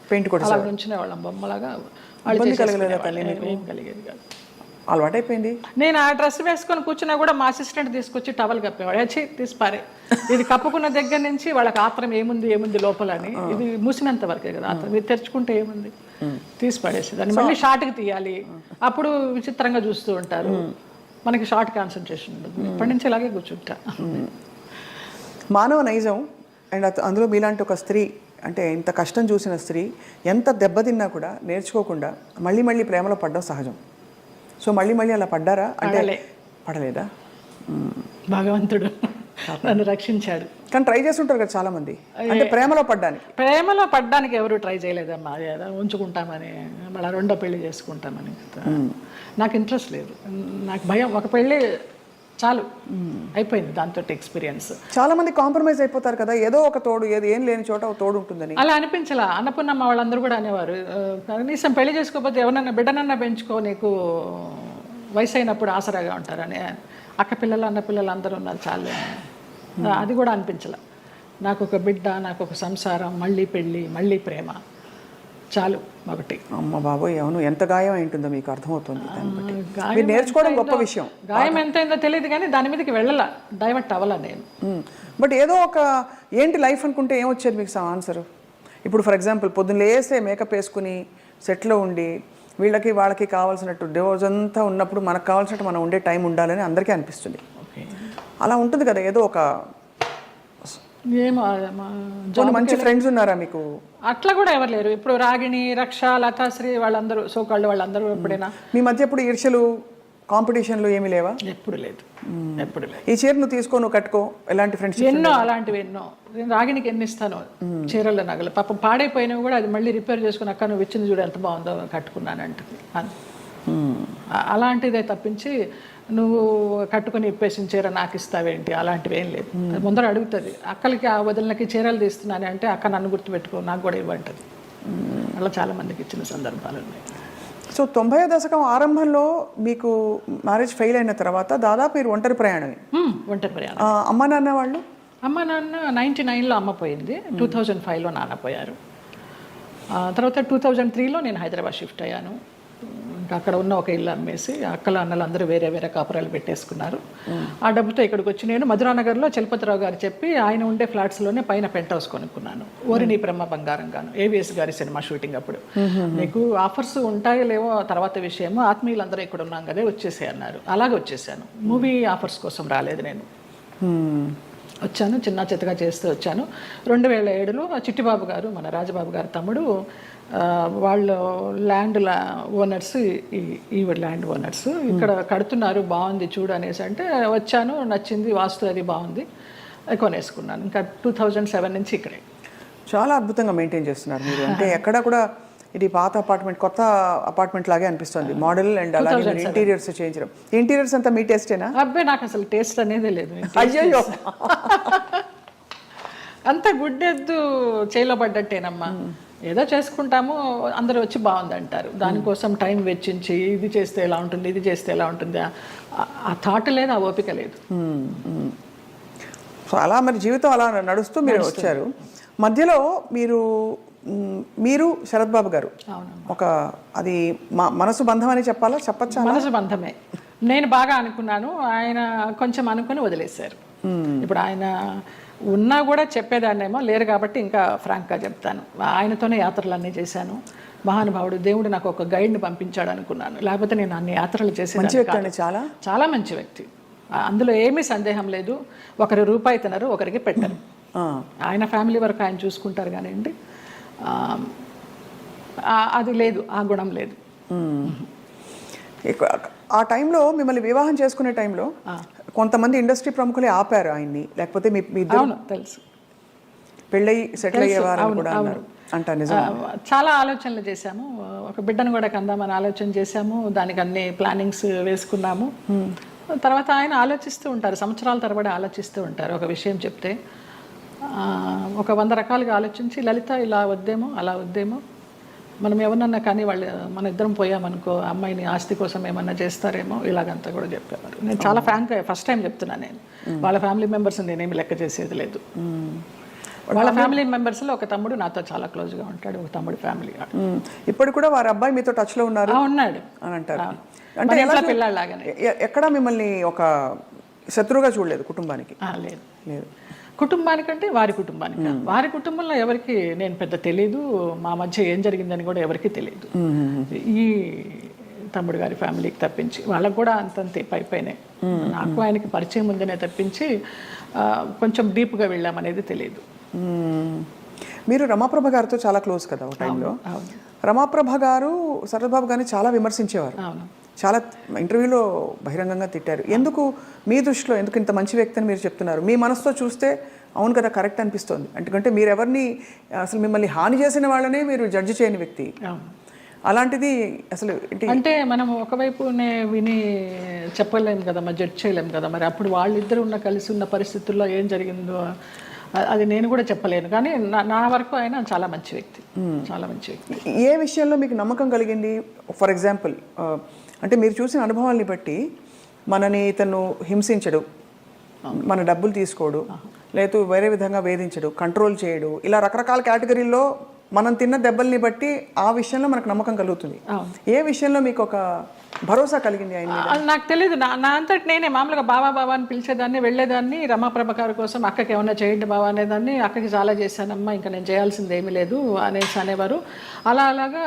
పెయింట్ కూడా అలా నుంచునే వాళ్ళం బొమ్మలాగా. ఏం కలిగేది కాదు, అలవాటైపోయింది. నేను ఆ డ్రెస్ వేసుకొని కూర్చున్నా కూడా మా అసిస్టెంట్ తీసుకొచ్చి టవల్ కప్పేవాడు. వచ్చి తీసిపారే, ఇది కప్పుకున్న దగ్గర నుంచి వాళ్ళకి ఆత్రం ఏముంది లోపల అని. ఇది మూసినంత వరకే కదా ఆత్రం, ఇది తెరుచుకుంటే ఏముంది, తీసి పడేసి దాన్ని మళ్ళీ షార్ట్కి తీయాలి. అప్పుడు విచిత్రంగా చూస్తూ ఉంటారు, మనకి షార్ట్ కాన్సన్ట్రేషన్ ఉండదు. ఇప్పటి నుంచి ఇలాగే కూర్చుంటా. మానవ నైజం అండ్ అందులో మీలాంటి ఒక స్త్రీ, అంటే ఇంత కష్టం చూసిన స్త్రీ ఎంత దెబ్బతిన్నా కూడా నేర్చుకోకుండా మళ్ళీ మళ్ళీ ప్రేమలో పడడం సహజం. సో మళ్ళీ అలా పడ్డారా? అంటే పడలేదా? భగవంతుడు నన్ను రక్షించాడు. కానీ ట్రై చేస్తుంటారు కదా చాలా మంది, అంటే ప్రేమలో పడ్డానికి ఎవరు ట్రై చేయలేదమ్మా. ఉంచుకుంటామని, మళ్ళీ రెండో పెళ్లి చేసుకుంటామని. నాకు ఇంట్రెస్ట్ లేదు, నాకు భయం. ఒక పెళ్ళి చాలు, అయిపోయింది దాంతో ఎక్స్పీరియన్స్. చాలా మంది కాంప్రమైజ్ అయిపోతారు కదా, ఏదో ఒక తోడు, ఏం లేని చోట ఒక తోడు ఉంటుందని. అలా అనిపించలా. అన్నపూర్ణమ్మ వాళ్ళందరూ కూడా అనేవారు, కనీసం పెళ్లి చేసుకోకపోతే ఎవరన్నా బిడ్డనన్నా పెంచుకో, నీకు వయసు అయినప్పుడు ఆసరాగా ఉంటారని. అక్క పిల్లలు అన్న పిల్లలు అందరూ ఉన్నారు చాలు. అది కూడా అనిపించలే. నాకు ఒక బిడ్డ, నాకు ఒక సంసారం, మళ్ళీ పెళ్ళి, మళ్ళీ ప్రేమ చాలు ఒకటి. అమ్మ బాబోయ్, అవును, ఎంత గాయం అయింటుందో మీకు అర్థమవుతుంది. మీరు నేర్చుకోవడం గొప్ప విషయం. గాయం ఎంత అయిందో తెలియదు కానీ దాని మీదకి వెళ్ళాల, డైవర్ట్ అవ్వాల నేను. బట్ ఏదో ఒక ఏంటి లైఫ్ అనుకుంటే ఏమొచ్చేది మీకు ఆన్సర్? ఇప్పుడు ఫర్ ఎగ్జాంపుల్ పొద్దున్న లేస్తే మేకప్ వేసుకుని సెట్లో ఉండి వాళ్ళకి కావాల్సినట్టు రోజంతా ఉన్నప్పుడు మనకు కావాల్సినట్టు మనం ఉండే టైం ఉండాలని అందరికీ అనిపిస్తుంది. అలా ఉంటుంది కదా, ఏదో ఒక మంచి ఫ్రెండ్స్ ఉన్నారా మీకు? అట్లా కూడా ఎవరు లేరు. ఇప్పుడు రాగిణి, రక్ష, లతాశ్రీ వాళ్ళందరూ సోకాళ్ళు వాళ్ళందరూ ఎప్పుడైనా మీ మధ్య ఎప్పుడు ఈర్ష్యలు, కాంపిటీషన్లు ఏమీ లేవా? ఎప్పుడు లేదు. ఈ చీర నువ్వు తీసుకో, నువ్వు కట్టుకో, ఎలాంటి ఫ్రెండ్స్? ఎన్నో అలాంటివి ఎన్నో. నేను రాగిణికి ఎన్ని ఇస్తాను చీరల నగలు. పాపం పాడైపోయినవి కూడా అది మళ్ళీ రిపేర్ చేసుకుని, అక్క నువ్వు ఇచ్చింది చూడు ఎంత బాగుందో, కట్టుకున్నాను అంటుంది. అలాంటిదే తప్పించి నువ్వు కట్టుకుని ఇప్పేసిన చీర నాకు ఇస్తావేంటి, అలాంటివి ఏం లేదు. ముందర అడుగుతుంది, అక్కలకి ఆ వదిలినకి చీరలు తీస్తున్నాను అంటే అక్క నన్ను గుర్తుపెట్టుకో, నాకు కూడా ఇవ్వంటుంది. అలా చాలా మందికి ఇచ్చిన సందర్భాలు ఉన్నాయి. సో 90వ దశకం ఆరంభంలో మీకు మ్యారేజ్ ఫెయిల్ అయిన తర్వాత దాదాపు మీరు ఒంటరి ప్రయాణం. అమ్మ నాన్న వాళ్ళు? అమ్మ నాన్న 99లో అమ్మ పోయింది, 2005లో నాన్న పోయారు. తర్వాత 2003లో నేను హైదరాబాద్ షిఫ్ట్ అయ్యాను. ఇంకా అక్కడ ఉన్న ఒక ఇల్లు అమ్మేసి అక్కల అన్నలు అందరూ వేరే కాపురాలు పెట్టేసుకున్నారు. ఆ డబ్బుతో ఇక్కడికి వచ్చి నేను మధురానగర్లో చలపతిరావు గారు చెప్పి ఆయన ఉండే ఫ్లాట్స్లోనే పైన పెంట్ హౌస్ కొనుక్కున్నాను. ఓరిని బ్రహ్మ బంగారం గాను, ఏవిఎస్ గారి సినిమా షూటింగ్ అప్పుడు. నీకు ఆఫర్స్ ఉంటాయో లేవో తర్వాత విషయము, ఆత్మీయులందరూ ఇక్కడ ఉన్నాం కదా వచ్చేసే అన్నారు. అలాగే వచ్చేసాను. మూవీ ఆఫర్స్ కోసం రాలేదు నేను, వచ్చాను చిన్న చిత్తగా చేస్తూ వచ్చాను. 2007లో చిట్టిబాబు గారు, మన రాజబాబు గారు తమ్ముడు, వాళ్ళు ల్యాండ్ ఓనర్స్, ఈ ల్యాండ్ ఓనర్స్ ఇక్కడ కడుతున్నారు, బాగుంది చూడు అనేసి అంటే వచ్చాను, నచ్చింది, వాస్తు అది బాగుంది, కొనేసుకున్నాను. ఇంకా 2007 నుంచి ఇక్కడే. చాలా అద్భుతంగా మెయింటైన్ చేస్తున్నారు మీరు. అంటే ఎక్కడ కూడా ఇది పాత అపార్ట్మెంట్ కొత్త అపార్ట్మెంట్ లాగే అనిపిస్తుంది, మోడల్ అండ్ అలాగే ఇంటీరియర్స్ చేయించడం. ఇంటీరియర్స్ అంతా మీ టేస్టేనా? అబ్బాయి నాకు అసలు టేస్ట్ అనేదే లేదు. అయ్యో, అంత గుడ్డెద్దు చేయలో పడ్డట్టేనమ్మా. ఏదో చేసుకుంటాము, అందరూ వచ్చి బాగుంది అంటారు. దానికోసం టైం వెచ్చించి ఇది చేస్తే ఎలా ఉంటుంది, ఇది చేస్తే ఎలా ఉంటుంది, ఆ థాట్ లేదు, ఆ ఓపిక లేదు. సో అలా మరి జీవితం అలా నడుస్తూ మీరు వచ్చారు. మధ్యలో మీరు శరత్ బాబు గారు ఒక అది మనసు బంధం అని చెప్పచ్చా? మనసు బంధమే. నేను బాగా అనుకున్నాను, ఆయన కొంచెం అనుకుని వదిలేశారు. ఇప్పుడు ఆయన ఉన్నా కూడా చెప్పేదాన్నేమో, లేరు కాబట్టి ఇంకా ఫ్రాంక్గా చెప్తాను. ఆయనతోనే యాత్రలన్నీ చేశాను. మహానుభావుడు, దేవుడు నాకు ఒక గైడ్ని పంపించాడు అనుకున్నాను, లేకపోతే నేను అన్ని యాత్రలు చేసేదాన్ని. చాలా చాలా మంచి వ్యక్తి. అందులో ఏమీ సందేహం లేదు. ఒకరి రూపాయి తినరు, ఒకరికి పెట్టరు. ఆయన ఫ్యామిలీ వరకు ఆయన చూసుకుంటారు కానివ్వండి, అది లేదు, ఆ గుణం లేదు. ఆ టైంలో మిమ్మల్ని వివాహం చేసుకునే టైంలో కొంతమంది ఇండస్ట్రీ ప్రముఖులే ఆపారు ఆయన్ని, లేకపోతే మీ అవును తెలుసు, పెళ్ళయి సెటిల్ అయ్యేవారు కూడా అన్నారు అంట. నిజం. చాలా ఆలోచనలు చేశాము. ఒక బిడ్డను కూడా కందామని ఆలోచన చేశాము, దానికి అన్ని ప్లానింగ్స్ వేసుకున్నాము. తర్వాత ఆయన ఆలోచిస్తూ ఉంటారు, సంవత్సరాల తరబడి ఆలోచిస్తూ ఉంటారు. ఒక విషయం చెప్తే ఒక 100 రకాలుగా ఆలోచించి, లలిత ఇలా వద్దేమో అలా వద్దేమో, మనం ఎవరన్నా కానీ వాళ్ళు మన ఇద్దరం పోయామనుకో అమ్మాయిని ఆస్తి కోసం ఏమన్నా చేస్తారేమో, ఇలాగంతా కూడా చెప్పేవారు. నేను చాలా ఫ్రాంక్గా ఫస్ట్ టైం చెప్తున్నాను. నేను వాళ్ళ ఫ్యామిలీ మెంబర్స్ నేనేమి లెక్క చేసేది లేదు. వాళ్ళ ఫ్యామిలీ మెంబర్స్లో ఒక తమ్ముడు నాతో చాలా క్లోజ్గా ఉంటాడు, ఒక తమ్ముడు ఫ్యామిలీ. ఇప్పుడు కూడా వారి అబ్బాయి మీతో టచ్లో ఉన్నారు ఉన్నాడు అని అంటారు. అంటే పిల్లలాగానే ఎక్కడ మిమ్మల్ని ఒక శత్రువుగా చూడలేదు కుటుంబానికి? లేదు లేదు, కుటుంబానికంటే వారి కుటుంబానికి. వారి కుటుంబంలో ఎవరికి నేను పెద్ద తెలీదు, మా మధ్య ఏం జరిగిందని కూడా ఎవరికి తెలియదు. ఈ తమ్ముడు గారి ఫ్యామిలీకి తప్పించి వాళ్ళకు కూడా అంతంతే పైపైనే. నాకు ఆయనకి పరిచయం ఉందనే తప్పించి కొంచెం డీప్గా వెళ్ళామనేది తెలియదు. మీరు రమాప్రభ గారితో చాలా క్లోజ్ కదా ఒక టైంలో. రమాప్రభ గారు శరత్బాబు గారిని చాలా విమర్శించేవారు, చాలా ఇంటర్వ్యూలో బహిరంగంగా తిట్టారు. ఎందుకు మీ దృష్టిలో ఎందుకు ఇంత మంచి వ్యక్తి అని మీరు చెప్తున్నారు? మీ మనసుతో చూస్తే అవును కదా కరెక్ట్ అనిపిస్తుంది. ఎందుకంటే మీరు ఎవరిని అసలు మిమ్మల్ని హాని చేసిన వాళ్ళనే మీరు జడ్జి చేయని వ్యక్తి. అలాంటిది అసలు అంటే మనం ఒకవైపునే విని చెప్పలేము కదా, మరి జడ్జ్ చేయలేము కదా. మరి అప్పుడు వాళ్ళిద్దరు కలిసి ఉన్న పరిస్థితుల్లో ఏం జరిగిందో అది నేను కూడా చెప్పలేను. కానీ నా వరకు ఆయన చాలా మంచి వ్యక్తి, చాలా మంచి వ్యక్తి. ఏ విషయంలో మీకు నమ్మకం కలిగింది? ఫర్ ఎగ్జాంపుల్ అంటే మీరు చూసిన అనుభవాల్ని బట్టి మనని ఇతను హింసించడు, మన డబ్బులు తీసుకోడు, లేదు వేరే విధంగా వేధించడు, కంట్రోల్ చేయడు, ఇలా రకరకాల కేటగిరీల్లో మనం తిన్న దెబ్బల్ని బట్టి ఆ విషయంలో మనకు నమ్మకం కలుగుతుంది. ఏ విషయంలో మీకు ఒక భరోసా కలిగింది ఆయన? నాకు తెలియదు. నా అంతటి నేనే మామూలుగా బావా బావా అని పిలిచేదాన్ని, వెళ్ళేదాన్ని. రమాప్రభ గారి కోసం అక్కకి ఏమన్నా చేయండి బావా అనేదాన్ని. అక్కకి చాలా చేశానమ్మా, ఇంకా నేను చేయాల్సింది ఏమీ లేదు అనేవారు. అలాగా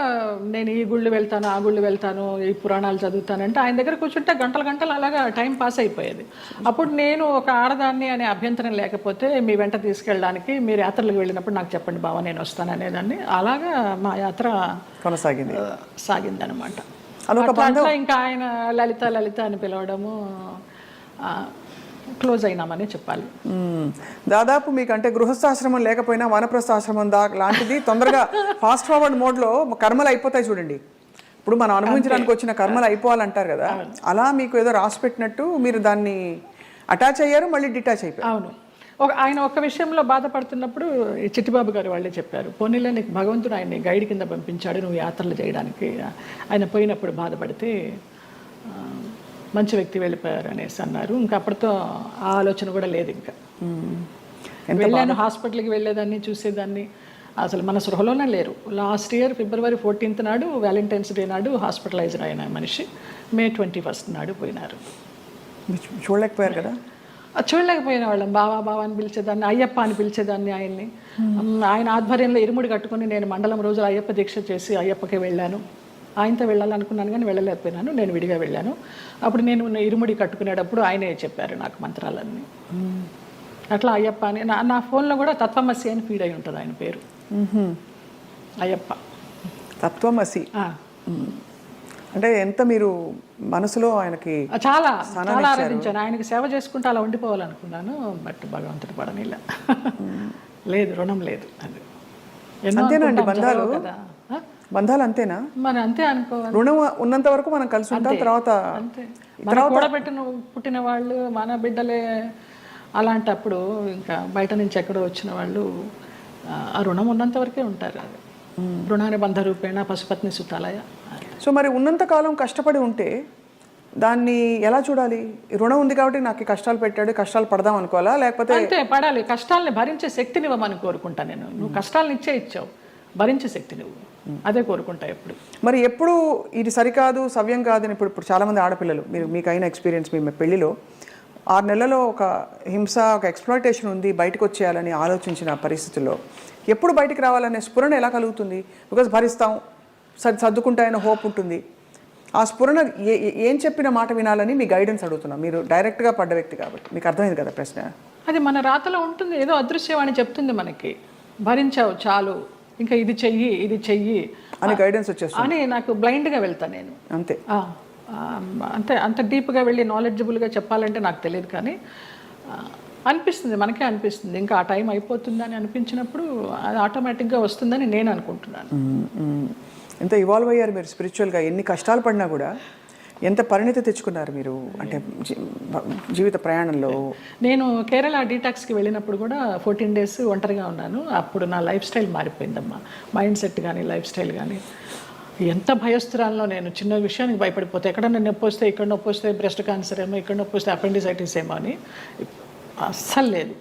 నేను ఈ గుళ్ళు వెళ్తాను, ఆ గుళ్ళు వెళ్తాను, ఈ పురాణాలు చదువుతానంటే ఆయన దగ్గర కూర్చుంటే గంటలు గంటలు అలాగా టైం పాస్ అయిపోయేది. అప్పుడు నేను ఒక ఆడదాన్ని అనే అభ్యంతరం లేకపోతే మీ వెంట తీసుకెళ్ళడానికి, మీరు యాత్రలకు వెళ్ళినప్పుడు నాకు చెప్పండి బావా నేను వస్తాను అనేదాన్ని. అలాగా మా యాత్ర సాగిందనమాట. అట్లా ఇంకా ఆయన లలిత లలిత అని పిలవడము, క్లోజ్ అయినామని చెప్పాలి. దాదాపు మీకు అంటే గృహస్థాశ్రమం లేకపోయినా వానప్రస్థాశ్రమం లాంటిది తొందరగా ఫాస్ట్ ఫార్వర్డ్ మోడ్లో కర్మలు అయిపోతాయి చూడండి. ఇప్పుడు మనం అనుభవించడానికి వచ్చిన కర్మలు అయిపోవాలంటారు కదా, అలా మీకు ఏదో రాసి పెట్టినట్టు మీరు దాన్ని అటాచ్ అయ్యారు, మళ్ళీ డిటాచ్ అయిపోయారు. అవును. ఆయన ఒక విషయంలో బాధపడుతున్నప్పుడు చిట్టిబాబు గారు వాళ్ళే చెప్పారు, పోనీలే నీకు భగవంతుడు ఆయన్ని గైడ్ కింద పంపించాడు నువ్వు యాత్రలు చేయడానికి. ఆయన పోయినప్పుడు బాధపడితే మంచి వ్యక్తి వెళ్ళిపోయారు అనేసి అన్నారు. ఇంకా అప్పటితో ఆ ఆలోచన కూడా లేదు. ఇంకా వెళ్ళాను, హాస్పిటల్కి వెళ్ళేదాన్ని, చూసేదాన్ని, అసలు మన సృహలోనే లేరు. లాస్ట్ ఇయర్ February 14th నాడు, వ్యాలంటైన్స్ డే నాడు హాస్పిటలైజ్డ్ అయిన మనిషి May 21st నాడు పోయినారు. చూడలేకపోయారు కదా? చూడలేకపోయిన వాళ్ళం. బావా బావా అని పిలిచేదాన్ని, అయ్యప్ప అని పిలిచేదాన్ని ఆయన్ని. ఆయన ఆధ్వర్యంలో ఇరుముడి కట్టుకుని నేను మండలం రోజులు అయ్యప్ప దీక్ష చేసి అయ్యప్పకే వెళ్ళాను. ఆయనతో వెళ్ళాలనుకున్నాను కానీ వెళ్ళలేకపోయినాను, నేను విడిగా వెళ్ళాను. అప్పుడు నేను ఇరుముడి కట్టుకునేటప్పుడు ఆయనే చెప్పారు నాకు మంత్రాలన్నీ. అట్లా అయ్యప్ప అని నా ఫోన్లో కూడా తత్వమసి అని ఫీడ్ అయి ఉంటుంది ఆయన పేరు, అయ్యప్ప తత్వమసి. అంటే ఎంత మీరు మనసులో ఆయనకి చాలా చాలా ఆరాధించాను. ఆయనకి సేవ చేసుకుంటూ అలా ఉండిపోవాలనుకున్నాను. బట్ భగవంతుడు పడనిలా, లేదు రుణం లేదు. అది అంతేనండి బంధాలు, బంధాలు అంతేనా? మరి అంతే అనుకోవాలి. రుణం ఉన్నంత వరకు మనం కలిసి ఉంటాం, తర్వాత అంతే. పుట్టిన వాళ్ళు మన బిడ్డలే. అలాంటప్పుడు ఇంకా బయట నుంచి ఎక్కడో వచ్చిన వాళ్ళు ఆ రుణం ఉన్నంత వరకే ఉంటారు. అది రుణాన్ని బంధ రూపేణ పశుపత్ని సుతాలయ. సో మరి ఉన్నంతకాలం కష్టపడి ఉంటే దాన్ని ఎలా చూడాలి? రుణం ఉంది కాబట్టి నాకు కష్టాలు పెట్టాడు, కష్టాలు పడదాం అనుకోవాలా? లేకపోతే అంతే పడాలి. కష్టాలని భరించే శక్తిని ఇవ్వమని కోరుకుంటా నేను. నువ్వు కష్టాలను ఇచ్చావు, భరించే శక్తి నువ్వు, అదే కోరుకుంటా ఎప్పుడు. మరి ఎప్పుడు ఇది సరికాదు, సవ్యం కాదని ఇప్పుడు చాలామంది ఆడపిల్లలు, మీకు అయిన ఎక్స్పీరియన్స్, మీ పెళ్లిలో 6 నెలలలో ఒక హింస, ఒక ఎక్స్‌ప్లాయిటేషన్ ఉంది, బయటకు వచ్చేయాలని ఆలోచించిన పరిస్థితుల్లో ఎప్పుడు బయటికి రావాలనే స్ఫురణ ఎలా కలుగుతుంది? బికాజ్ భరిస్తాం, సర్దుకుంటాయన్న హోప్ ఉంటుంది. ఆ స్ఫురణ ఏం చెప్పిన మాట వినాలని మీ గైడెన్స్ అడుగుతున్నా. మీరు డైరెక్ట్గా పడ్డ వ్యక్తి కాబట్టి మీకు అర్థమైంది కదా ప్రశ్న. అది మన రాతలో ఉంటుంది, ఏదో అదృశ్యవాణి చెప్తుంది మనకి, భరించావు చాలు, ఇంకా ఇది చెయ్యి అని గైడెన్స్ వచ్చేస్తుంది అని. నాకు బ్లైండ్గా వెళ్తాను నేను అంతే. అంతే, అంత డీప్గా వెళ్ళి నాలెడ్జబుల్గా చెప్పాలంటే నాకు తెలియదు, కానీ అనిపిస్తుంది, మనకే అనిపిస్తుంది ఇంకా ఆ టైం అయిపోతుందని అనిపించినప్పుడు అది ఆటోమేటిక్గా వస్తుందని నేను అనుకుంటున్నాను. ఎంత ఇవాల్వ్ అయ్యారు మీరు స్పిరిచువల్గా, ఎన్ని కష్టాలు పడినా కూడా ఎంత పరిణితి తెచ్చుకున్నారు మీరు అంటే జీవిత ప్రయాణంలో. నేను కేరళ డీటాక్స్కి వెళ్ళినప్పుడు కూడా 14 days ఒంటరిగా ఉన్నాను. అప్పుడు నా లైఫ్ స్టైల్ మారిపోయిందమ్మా, మైండ్ సెట్ కానీ లైఫ్ స్టైల్ కానీ. ఎంత భయస్థురాల్లో నేను, చిన్న విషయానికి భయపడిపోతే, ఎక్కడన్నా నొప్పి వస్తే, ఇక్కడ నొప్పి వస్తే బ్రెస్ట్ క్యాన్సర్ ఏమో, ఇక్కడ నొప్పి వస్తే అపెండిసైటిస్ ఏమో అని అస్సలు లేదు.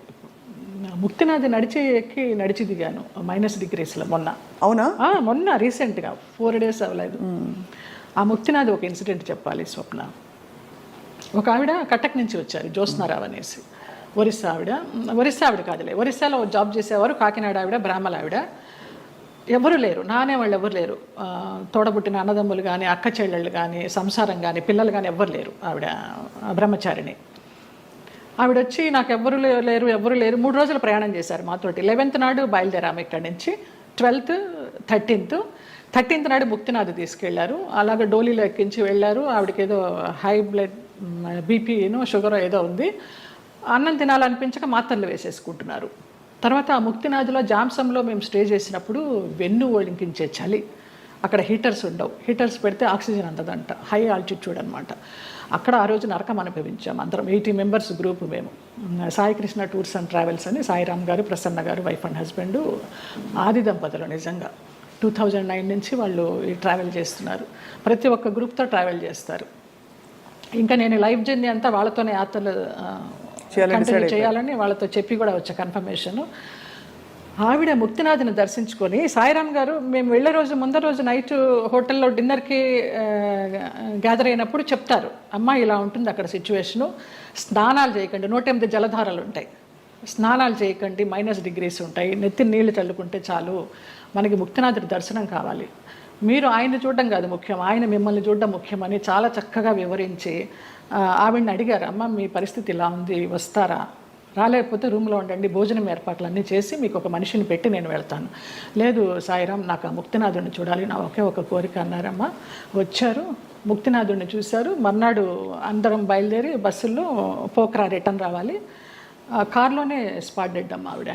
ముక్తినాథ్ నడిచి దిగాను -degreesలో మొన్న. అవునా? మొన్న రీసెంట్గా 4 days అవ్వలేదు. ఆ ముక్తినాథ్ ఒక ఇన్సిడెంట్ చెప్పాలి స్వప్న. ఒక ఆవిడ కటక్ నుంచి వచ్చారు, జ్యోత్స్నారావు అనేసి, ఒరిస్సా ఆవిడ కాదులే, ఒరిస్సాలో జాబ్ చేసేవారు, కాకినాడ ఆవిడ, బ్రాహ్మణ ఆవిడ. ఎవరు లేరు, నానే వాళ్ళు ఎవరు లేరు, తోడబుట్టిన అన్నదమ్ములు కానీ, అక్క చెల్లెళ్ళు కానీ, సంసారం కానీ, పిల్లలు కానీ ఎవ్వరు లేరు. ఆవిడ బ్రహ్మచారిణి. ఆవిడ వచ్చి నాకు ఎవరు లేరు 3 రోజులు ప్రయాణం చేశారు మాతోటి. 11th నాడు బయలుదేరాము ఇక్కడి నుంచి, 12th 13th నాడు ముక్తినాథ్ తీసుకెళ్లారు. అలాగే డోలీలో ఎక్కించి వెళ్ళారు. ఆవిడకి ఏదో హై బ్లడ్ బీపీనో షుగర్ ఏదో ఉంది. అన్నం తినాలనిపించక మాత్రలు వేసేసుకుంటున్నారు. తర్వాత ఆ ముక్తినాథ్లో జాంసంలో మేము స్టే చేసినప్పుడు వెన్ను వణికించే చలి, అక్కడ హీటర్స్ ఉండవు, హీటర్స్ పెడితే ఆక్సిజన్ అందదంట, హై ఆల్టిట్యూడ్ అనమాట. అక్కడ ఆ రోజు నరకం అనుభవించాం అందరం, 80 members గ్రూప్ మేము. Sai Krishna tours and travels అని సాయిరామ్ గారు, ప్రసన్న గారు, వైఫ్ అండ్ హస్బెండ్, ఆది దంపతులు. నిజంగా 2009 నుంచి వాళ్ళు ఈ ట్రావెల్ చేస్తున్నారు. ప్రతి ఒక్క గ్రూప్తో ట్రావెల్ చేస్తారు. ఇంకా నేను లైఫ్ జర్నీ అంతా వాళ్ళతోనే యాత్రలు కంటిన్యూ చేయాలని వాళ్ళతో చెప్పి కూడా వచ్చా కన్ఫర్మేషన్. ఆవిడ ముక్తినాథ్ని దర్శించుకొని, సాయిరామ్ గారు మేము వెళ్ళే రోజు ముందర రోజు నైట్ హోటల్లో డిన్నర్కి గ్యాదర్ అయినప్పుడు చెప్తారు, అమ్మ ఇలా ఉంటుంది అక్కడ సిచ్యువేషను, స్నానాలు చేయకండి, 108 జలధారలు ఉంటాయి, స్నానాలు చేయకండి, -degrees ఉంటాయి, నెత్తి నీళ్లు చల్లుకుంటే చాలు, మనకి ముక్తినాథుడి దర్శనం కావాలి, మీరు ఆయన చూడడం కాదు ముఖ్యం, ఆయన మిమ్మల్ని చూడడం ముఖ్యమని చాలా చక్కగా వివరించి ఆవిడని అడిగారు, అమ్మ మీ పరిస్థితి ఇలా ఉంది, వస్తారా, రాలేకపోతే రూమ్లో ఉండండి, భోజనం ఏర్పాట్లన్నీ చేసి మీకు ఒక మనిషిని పెట్టి నేను వెళ్తాను. లేదు సాయిరామ్, నాకు ఆ ముక్తినాథుడిని చూడాలి, నా ఒకే ఒక కోరిక అన్నారమ్మ. వచ్చారు, ముక్తినాథుడిని చూశారు. మర్నాడు అందరం బయలుదేరి బస్సుల్లో పోక్రా రిటర్న్ రావాలి. కార్లోనే స్పాట్ డెడ్ అమ్మ ఆవిడ.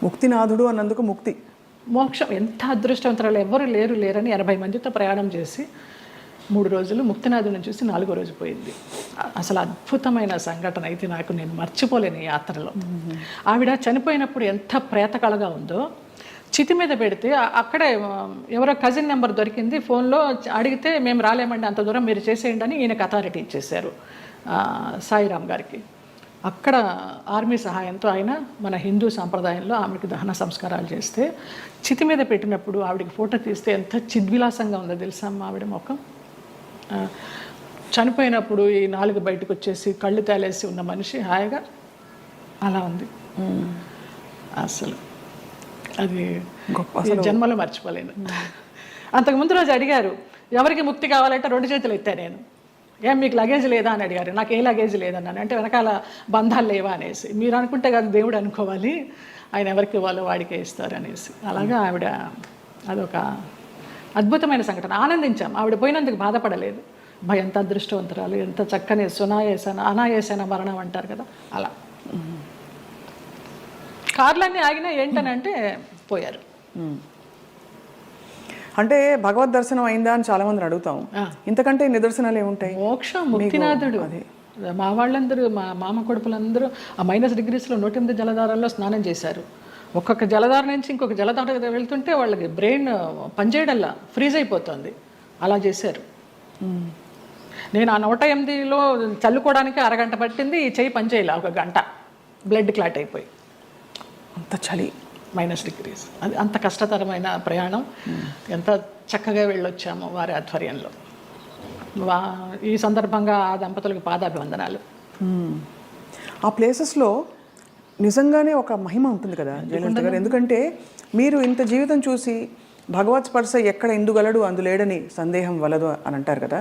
ముక్తినాథుడు అన్నందుకు ముక్తి, మోక్షం. ఎంత అదృష్టవంతరాలు, ఎవ్వరు లేరని 80 మందితో ప్రయాణం చేసి 3 రోజులు ముక్తినాథుని చూసి 4వ రోజు పోయింది. అసలు అద్భుతమైన సంఘటన అయితే నాకు, నేను మర్చిపోలేను ఈ యాత్రలో. ఆవిడ చనిపోయినప్పుడు ఎంత ప్రేతకళగా ఉందో, చితి మీద పెడితే అక్కడే ఎవరో కజిన్ నెంబర్ దొరికింది, ఫోన్లో అడిగితే మేము రాలేమండి, అంత దూరం మీరు చేసేయండి అని ఈయనకు అథారిటీ ఇచ్చేశారు సాయిరామ్ గారికి. అక్కడ ఆర్మీ సహాయంతో ఆయన మన హిందూ సాంప్రదాయంలో ఆమెకి దహన సంస్కారాలు చేస్తే, చితి మీద పెట్టినప్పుడు ఆవిడకి ఫోటో తీస్తే ఎంత చిద్విలాసంగా ఉందో తెలుసా అమ్మ ఆవిడ ముఖం. చనిపోయినప్పుడు ఈ 4 బయటకు వచ్చేసి కళ్ళు తేలేసి ఉన్న మనిషి హాయిగా అలా ఉంది. అసలు అది జన్మలో మర్చిపోలేను. అంతకుముందు రోజు అడిగారు, ఎవరికి ముక్తి కావాలంటే 2 చేతులు ఎత్తా నేను, ఏం మీకు లగేజ్ లేదా అని అడిగారు. నాకు ఏ లగేజ్ లేదన్నాను. అంటే వెనకాల బంధాలు లేవా అనేసి. మీరు అనుకుంటే కాదు దేవుడు అనుకోవాలి, ఆయన ఎవరికి ఇవ్వాలో వాడికే ఇస్తారు అనేసి. అలాగా ఆవిడ అదొక అద్భుతమైన సంఘటన. ఆనందించాం, ఆవిడ పోయినందుకు బాధపడలేదు. ఎంత అదృష్టవంతరాలు, ఎంత చక్కని అనాయాసన మరణం అంటారు కదా, అలా. కార్లన్నీ ఆగినా ఏంటనంటే పోయారు. అంటే భగవద్ దర్శనం అయిందా అని చాలా మందిని అడుగుతాం, ఇంతకంటే నిదర్శనాలు ఏముంటాయి? మోక్షం, ముక్తినాథుడు. మా వాళ్ళందరూ, మా మామ కొడుకులందరూ ఆ -degreesలో 108 జలధారాల్లో స్నానం చేశారు. ఒక్కొక్క జలధార నుంచి ఇంకొక జలధార వెళ్తుంటే వాళ్ళకి బ్రెయిన్ పనిచేయడల్లా ఫ్రీజ్ అయిపోతుంది, అలా చేశారు. నేను ఆ 108లో చల్లుకోవడానికి అరగంట పట్టింది, ఈ చెయ్యి పనిచేయాల 1 గంట, బ్లడ్ క్లాట్ అయిపోయి. అంత చలి, -degrees. అది అంత కష్టతరమైన ప్రయాణం. ఎంత చక్కగా వెళ్ళొచ్చాము వారి ఆధ్వర్యంలో. ఈ సందర్భంగా ఆ దంపతులకు పాదాభివందనాలు. ఆ ప్లేసెస్లో నిజంగానే ఒక మహిమ ఉంటుంది కదా జయలలిత గారు. ఎందుకంటే మీరు ఇంత జీవితం చూసి భగవత్ స్పర్శ ఎక్కడ ఎందుగలడు అందులేడని సందేహం వలదు అని అంటారు కదా,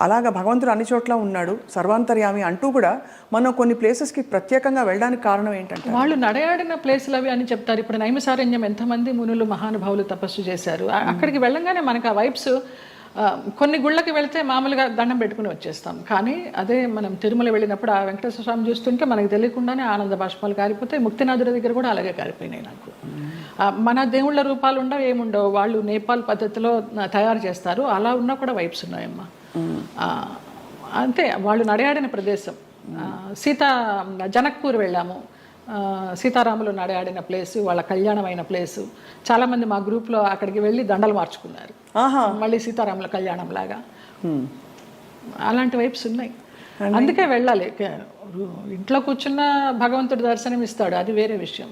అలాగా భగవంతుడు అన్ని చోట్ల ఉన్నాడు, సర్వాంతర్యామి అంటూ కూడా మనం కొన్ని ప్లేసెస్కి ప్రత్యేకంగా వెళ్ళడానికి కారణం ఏంటంటే వాళ్ళు నడయాడిన ప్లేసులు అవి అని చెప్తారు. ఇప్పుడు నైమిసారణ్యం ఎంతమంది మునులు మహానుభావులు తపస్సు చేశారు. అక్కడికి వెళ్ళంగానే మనకు ఆ వైబ్స్, కొన్ని గుళ్ళకి వెళ్తే మామూలుగా దండం పెట్టుకుని వచ్చేస్తాం, కానీ అదే మనం తిరుమల వెళ్ళినప్పుడు ఆ వెంకటేశ్వర స్వామి చూస్తుంటే మనకు తెలియకుండానే ఆనంద బాష్పాలు కారిపోతాయి. ముక్తినాథుడి దగ్గర కూడా అలాగే కారిపోయినాయి నాకు. మన దేవుళ్ళ రూపాలు ఉండవు, ఏముండవు, వాళ్ళు నేపాల్ పద్ధతిలో తయారు చేస్తారు, అలా ఉన్నా కూడా వైబ్స్ ఉన్నాయమ్మా. అంతే, వాళ్ళు నడయాడిన ప్రదేశం. జనక్పూర్ వెళ్ళాము, సీతారాములు నడయాడిన ప్లేసు, వాళ్ళ కళ్యాణమైన ప్లేసు. చాలామంది మా గ్రూప్లో అక్కడికి వెళ్ళి దండలు మార్చుకున్నారు, మళ్ళీ సీతారాముల కళ్యాణం లాగా. అలాంటి వైబ్స్ ఉన్నాయి, అందుకే వెళ్ళాలి. ఇంట్లో కూర్చున్న భగవంతుడు దర్శనం ఇస్తాడు, అది వేరే విషయం.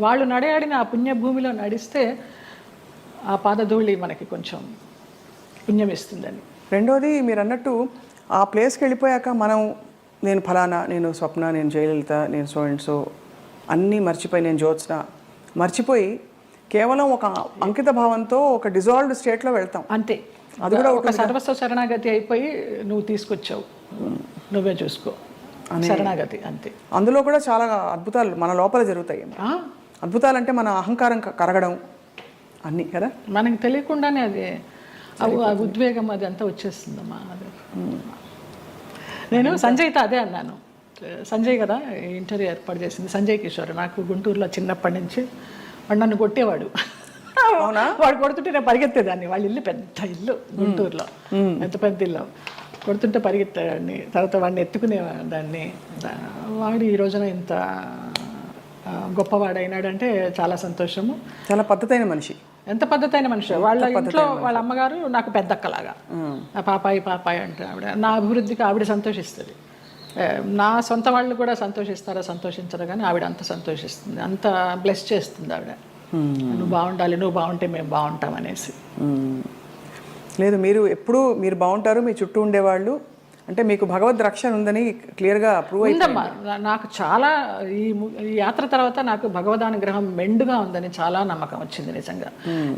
వాళ్ళు నడయాడిన ఆ పుణ్యభూమిలో నడిస్తే ఆ పాదధూళి మనకి కొంచెం పుణ్యం ఇస్తుందని. రెండోది మీరు అన్నట్టు ఆ ప్లేస్కి వెళ్ళిపోయాక మనం నేను ఫలానా, నేను స్వప్న, నేను జయలలిత, నేను సో అండ్ సో అన్నీ మర్చిపోయి, నేను జ్యోత్స్న మర్చిపోయి కేవలం ఒక అంకిత భావంతో ఒక డిజాల్వ్డ్ స్టేట్లో వెళ్తాం. అంతే, అది కూడా ఒక సర్వస్వ శరణాగతి అయిపోయి నువ్వు తీసుకొచ్చావు, నువ్వే చూసుకో శరణాగతి, అంతే. అందులో కూడా చాలా అద్భుతాలు మన లోపల జరుగుతాయి. అద్భుతాలు అంటే మన అహంకారం కరగడం అన్నీ కదా, మనకి తెలియకుండానే అది ఉద్వేగం అది అంతా వచ్చేస్తుందమ్మా. అది నేను సంజయ్తో అదే అన్నాను. సంజయ్ కదా ఇంటర్వ్యూ ఏర్పాటు చేసింది, సంజయ్ కిషోర్. నాకు గుంటూరులో చిన్నప్పటి నుంచి వాడు నన్ను కొట్టేవాడు. వాడు కొడుతుంటే నేను పరిగెత్తేదాన్ని. వాళ్ళ ఇల్లు పెద్ద ఇల్లు గుంటూరులో, ఎంత పెద్ద ఇల్లు, కొడుతుంటే పరిగెత్తేదాన్ని. తర్వాత వాడిని ఎత్తుకునేదాన్ని. వాడు ఈ రోజున ఇంత గొప్పవాడైనాడంటే చాలా సంతోషము. చాలా పద్ధతైన మనిషి, ఎంత పద్ధతైన మనిషి. వాళ్ళ ఇంట్లో వాళ్ళ అమ్మగారు నాకు పెద్దక్కలాగా, పాపాయి పాపాయి అంటే ఆవిడ. నా అభివృద్ధికి ఆవిడ సంతోషిస్తుంది. నా సొంత వాళ్ళు కూడా సంతోషిస్తారా సంతోషించరు, కానీ ఆవిడ అంత సంతోషిస్తుంది, అంత బ్లెస్ చేస్తుంది ఆవిడ. నువ్వు బాగుండాలి, నువ్వు బాగుంటే మేము బాగుంటాం అనేసి. లేదు, మీరు ఎప్పుడు మీరు బాగుంటారు, మీ చుట్టూ ఉండేవాళ్ళు అంటే మీకు భగవద్ రక్షణ ఉందని క్లియర్గా ప్రూవ్ అయిందమ్మా. నాకు చాలా ఈ యాత్ర తర్వాత నాకు భగవదానుగ్రహం మెండుగా ఉందని చాలా నమ్మకం వచ్చింది నిజంగా.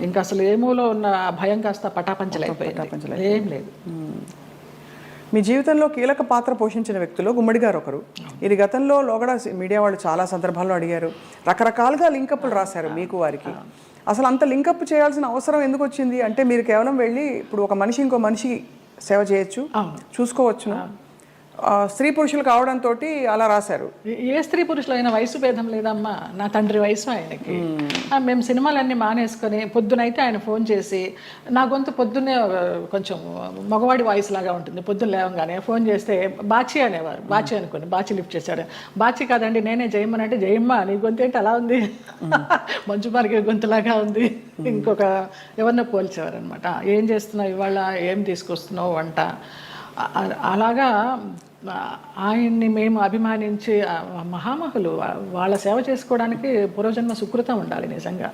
ఇంకా అసలు ఏమూలో ఉన్న భయం కాస్త పటాపంచలైపోయింది, ఏం లేదు. మీ జీవితంలో కీలక పాత్ర పోషించిన వ్యక్తులు గుమ్మడి గారు ఒకరు. ఇది గతంలో లోగడ మీడియా వాళ్ళు చాలా సందర్భాల్లో అడిగారు, రకరకాలుగా లింకప్లు రాశారు మీకు వారికి. అసలు అంత లింకప్ చేయాల్సిన అవసరం ఎందుకు వచ్చింది? అంటే మీరు కేవలం వెళ్ళి ఇప్పుడు ఒక మనిషి ఇంకో మనిషి సేవ చేయొచ్చు, చూసుకోవచ్చును, స్త్రీ పురుషులు కావడంతో అలా రాశారు. ఏ స్త్రీ పురుషులు అయినా వయసు భేదం లేదమ్మా. నా తండ్రి వయసు ఆయనకి. మేము సినిమాలన్నీ మానేసుకొని పొద్దునైతే ఆయన ఫోన్ చేసి, నా గొంతు పొద్దున్నే కొంచెం మగవాడి వాయిస్ లాగా ఉంటుంది, పొద్దున్న లేవగానే ఫోన్ చేస్తే బాచి అనేవారు. బాచి అనుకోండి, బాచి లిఫ్ట్ చేశాడు. బాచి కాదండి నేనే జయమ్మ అంటే, జయమ్మ నీ గొంతు ఏంటి అలా ఉంది, మంచు మార్గే గొంతులాగా ఉంది. ఇంకొక ఎవరినో పోల్చేవారు అనమాట. ఏం చేస్తున్నావు ఇవాళ, ఏం తీసుకొస్తున్నావు వంట, అలాగా ఆయన్ని మేము అభిమానించి మహామహులు. వాళ్ళ సేవ చేసుకోవడానికి పూర్వజన్మ సుకృతం ఉండాలి నిజంగా.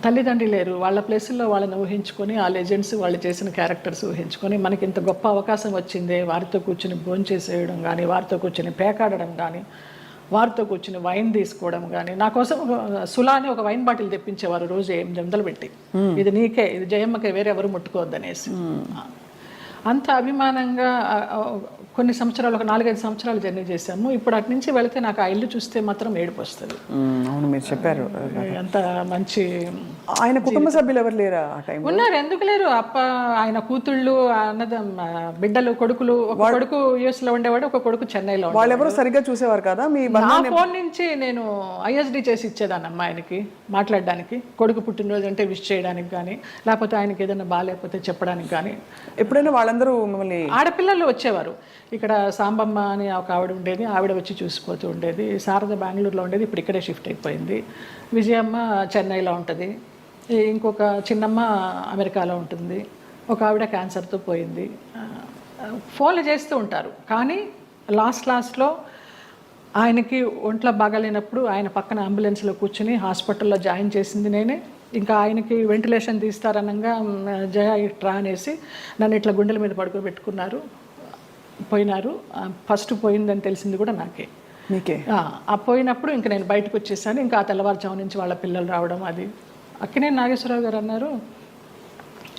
తల్లిదండ్రి లేరు, వాళ్ళ ప్లేసుల్లో వాళ్ళని ఊహించుకొని, ఆ లెజెండ్స్ వాళ్ళు చేసిన క్యారెక్టర్స్ ఊహించుకొని మనకి ఇంత గొప్ప అవకాశం వచ్చిందే, వారితో కూర్చుని భోంచేసేయడం కానీ, వారితో కూర్చుని పేకాడడం కానీ, వారితో కూర్చుని వైన్ తీసుకోవడం కానీ. నా కోసం సులా అని ఒక వైన్ బాటిల్ తెప్పించేవారు రోజు 8 వందలు పెట్టి, ఇది నీకే, ఇది జయమ్మకే, వేరే ఎవరు ముట్టుకోవద్దనేసి. అంత అభిమానంగా కొన్ని సంవత్సరాలు, ఒక 4-5 సంవత్సరాలు జర్నీ చేశాము. ఇప్పుడు అటు నుంచి వెళితే నాకు ఆ ఇల్లు చూస్తే మాత్రం ఏడుపు వస్తుంది. అవును, మీరు చెప్పారు. అంత మంచి. ఆయన కుటుంబ సభ్యులు ఎవరు లేరా ఆ టైం? ఉన్నారు, ఎందుకు లేరు. ఆయన కూతుళ్ళు, బిడ్డలు, కొడుకులు. ఒక కొడుకు US లో ఉండేవాడు, ఒక కొడుకు చెన్నైలో. వాళ్ళు ఎవరు సరిగ్గా చూసేవారు కదా? నా ఫోన్ నుంచి నేను ISD చేసి ఇచ్చేదాన్ని అమ్మా ఆయనకి మాట్లాడడానికి. కొడుకు పుట్టినరోజు అంటే విష్ చేయడానికి కానీ, లేకపోతే ఆయనకి ఏదైనా బాగాలేకపోతే చెప్పడానికి కానీ. ఎప్పుడైనా వాళ్ళందరూ మిమ్మల్ని, ఆడపిల్లలు వచ్చేవారు. ఇక్కడ సాంబమ్మ అని ఒక ఆవిడ ఉండేది, ఆవిడ వచ్చి చూసిపోతూ ఉండేది. శారద బెంగళూరులో ఉండేది, ఇప్పుడు ఇక్కడే షిఫ్ట్ అయిపోయింది. విజయమ్మ చెన్నైలో ఉంటుంది, ఇంకొక చిన్నమ్మ అమెరికాలో ఉంటుంది, ఒక ఆవిడ క్యాన్సర్తో పోయింది. ఫోన్లు చేస్తూ ఉంటారు. కానీ లాస్ట్లో ఆయనకి ఒంట్లో బాగాలేనప్పుడు ఆయన పక్కన అంబులెన్స్లో కూర్చుని హాస్పిటల్లో జాయిన్ చేసింది నేనే. ఇంకా ఆయనకి వెంటిలేషన్ తీస్తారనగా జయ ఇట్రా అనేసి నన్ను ఇట్లా గుండెల మీద పడుకోబెట్టుకున్నారు, పోయినారు. ఫస్ట్ పోయిందని తెలిసింది కూడా మీకే. పోయినప్పుడు ఇంకా నేను బయటకు వచ్చేసాను. ఇంకా ఆ తెల్లవారుజాము నుంచి వాళ్ళ పిల్లలు రావడం, అది అక్కినేని నాగేశ్వరరావు గారు అన్నారు,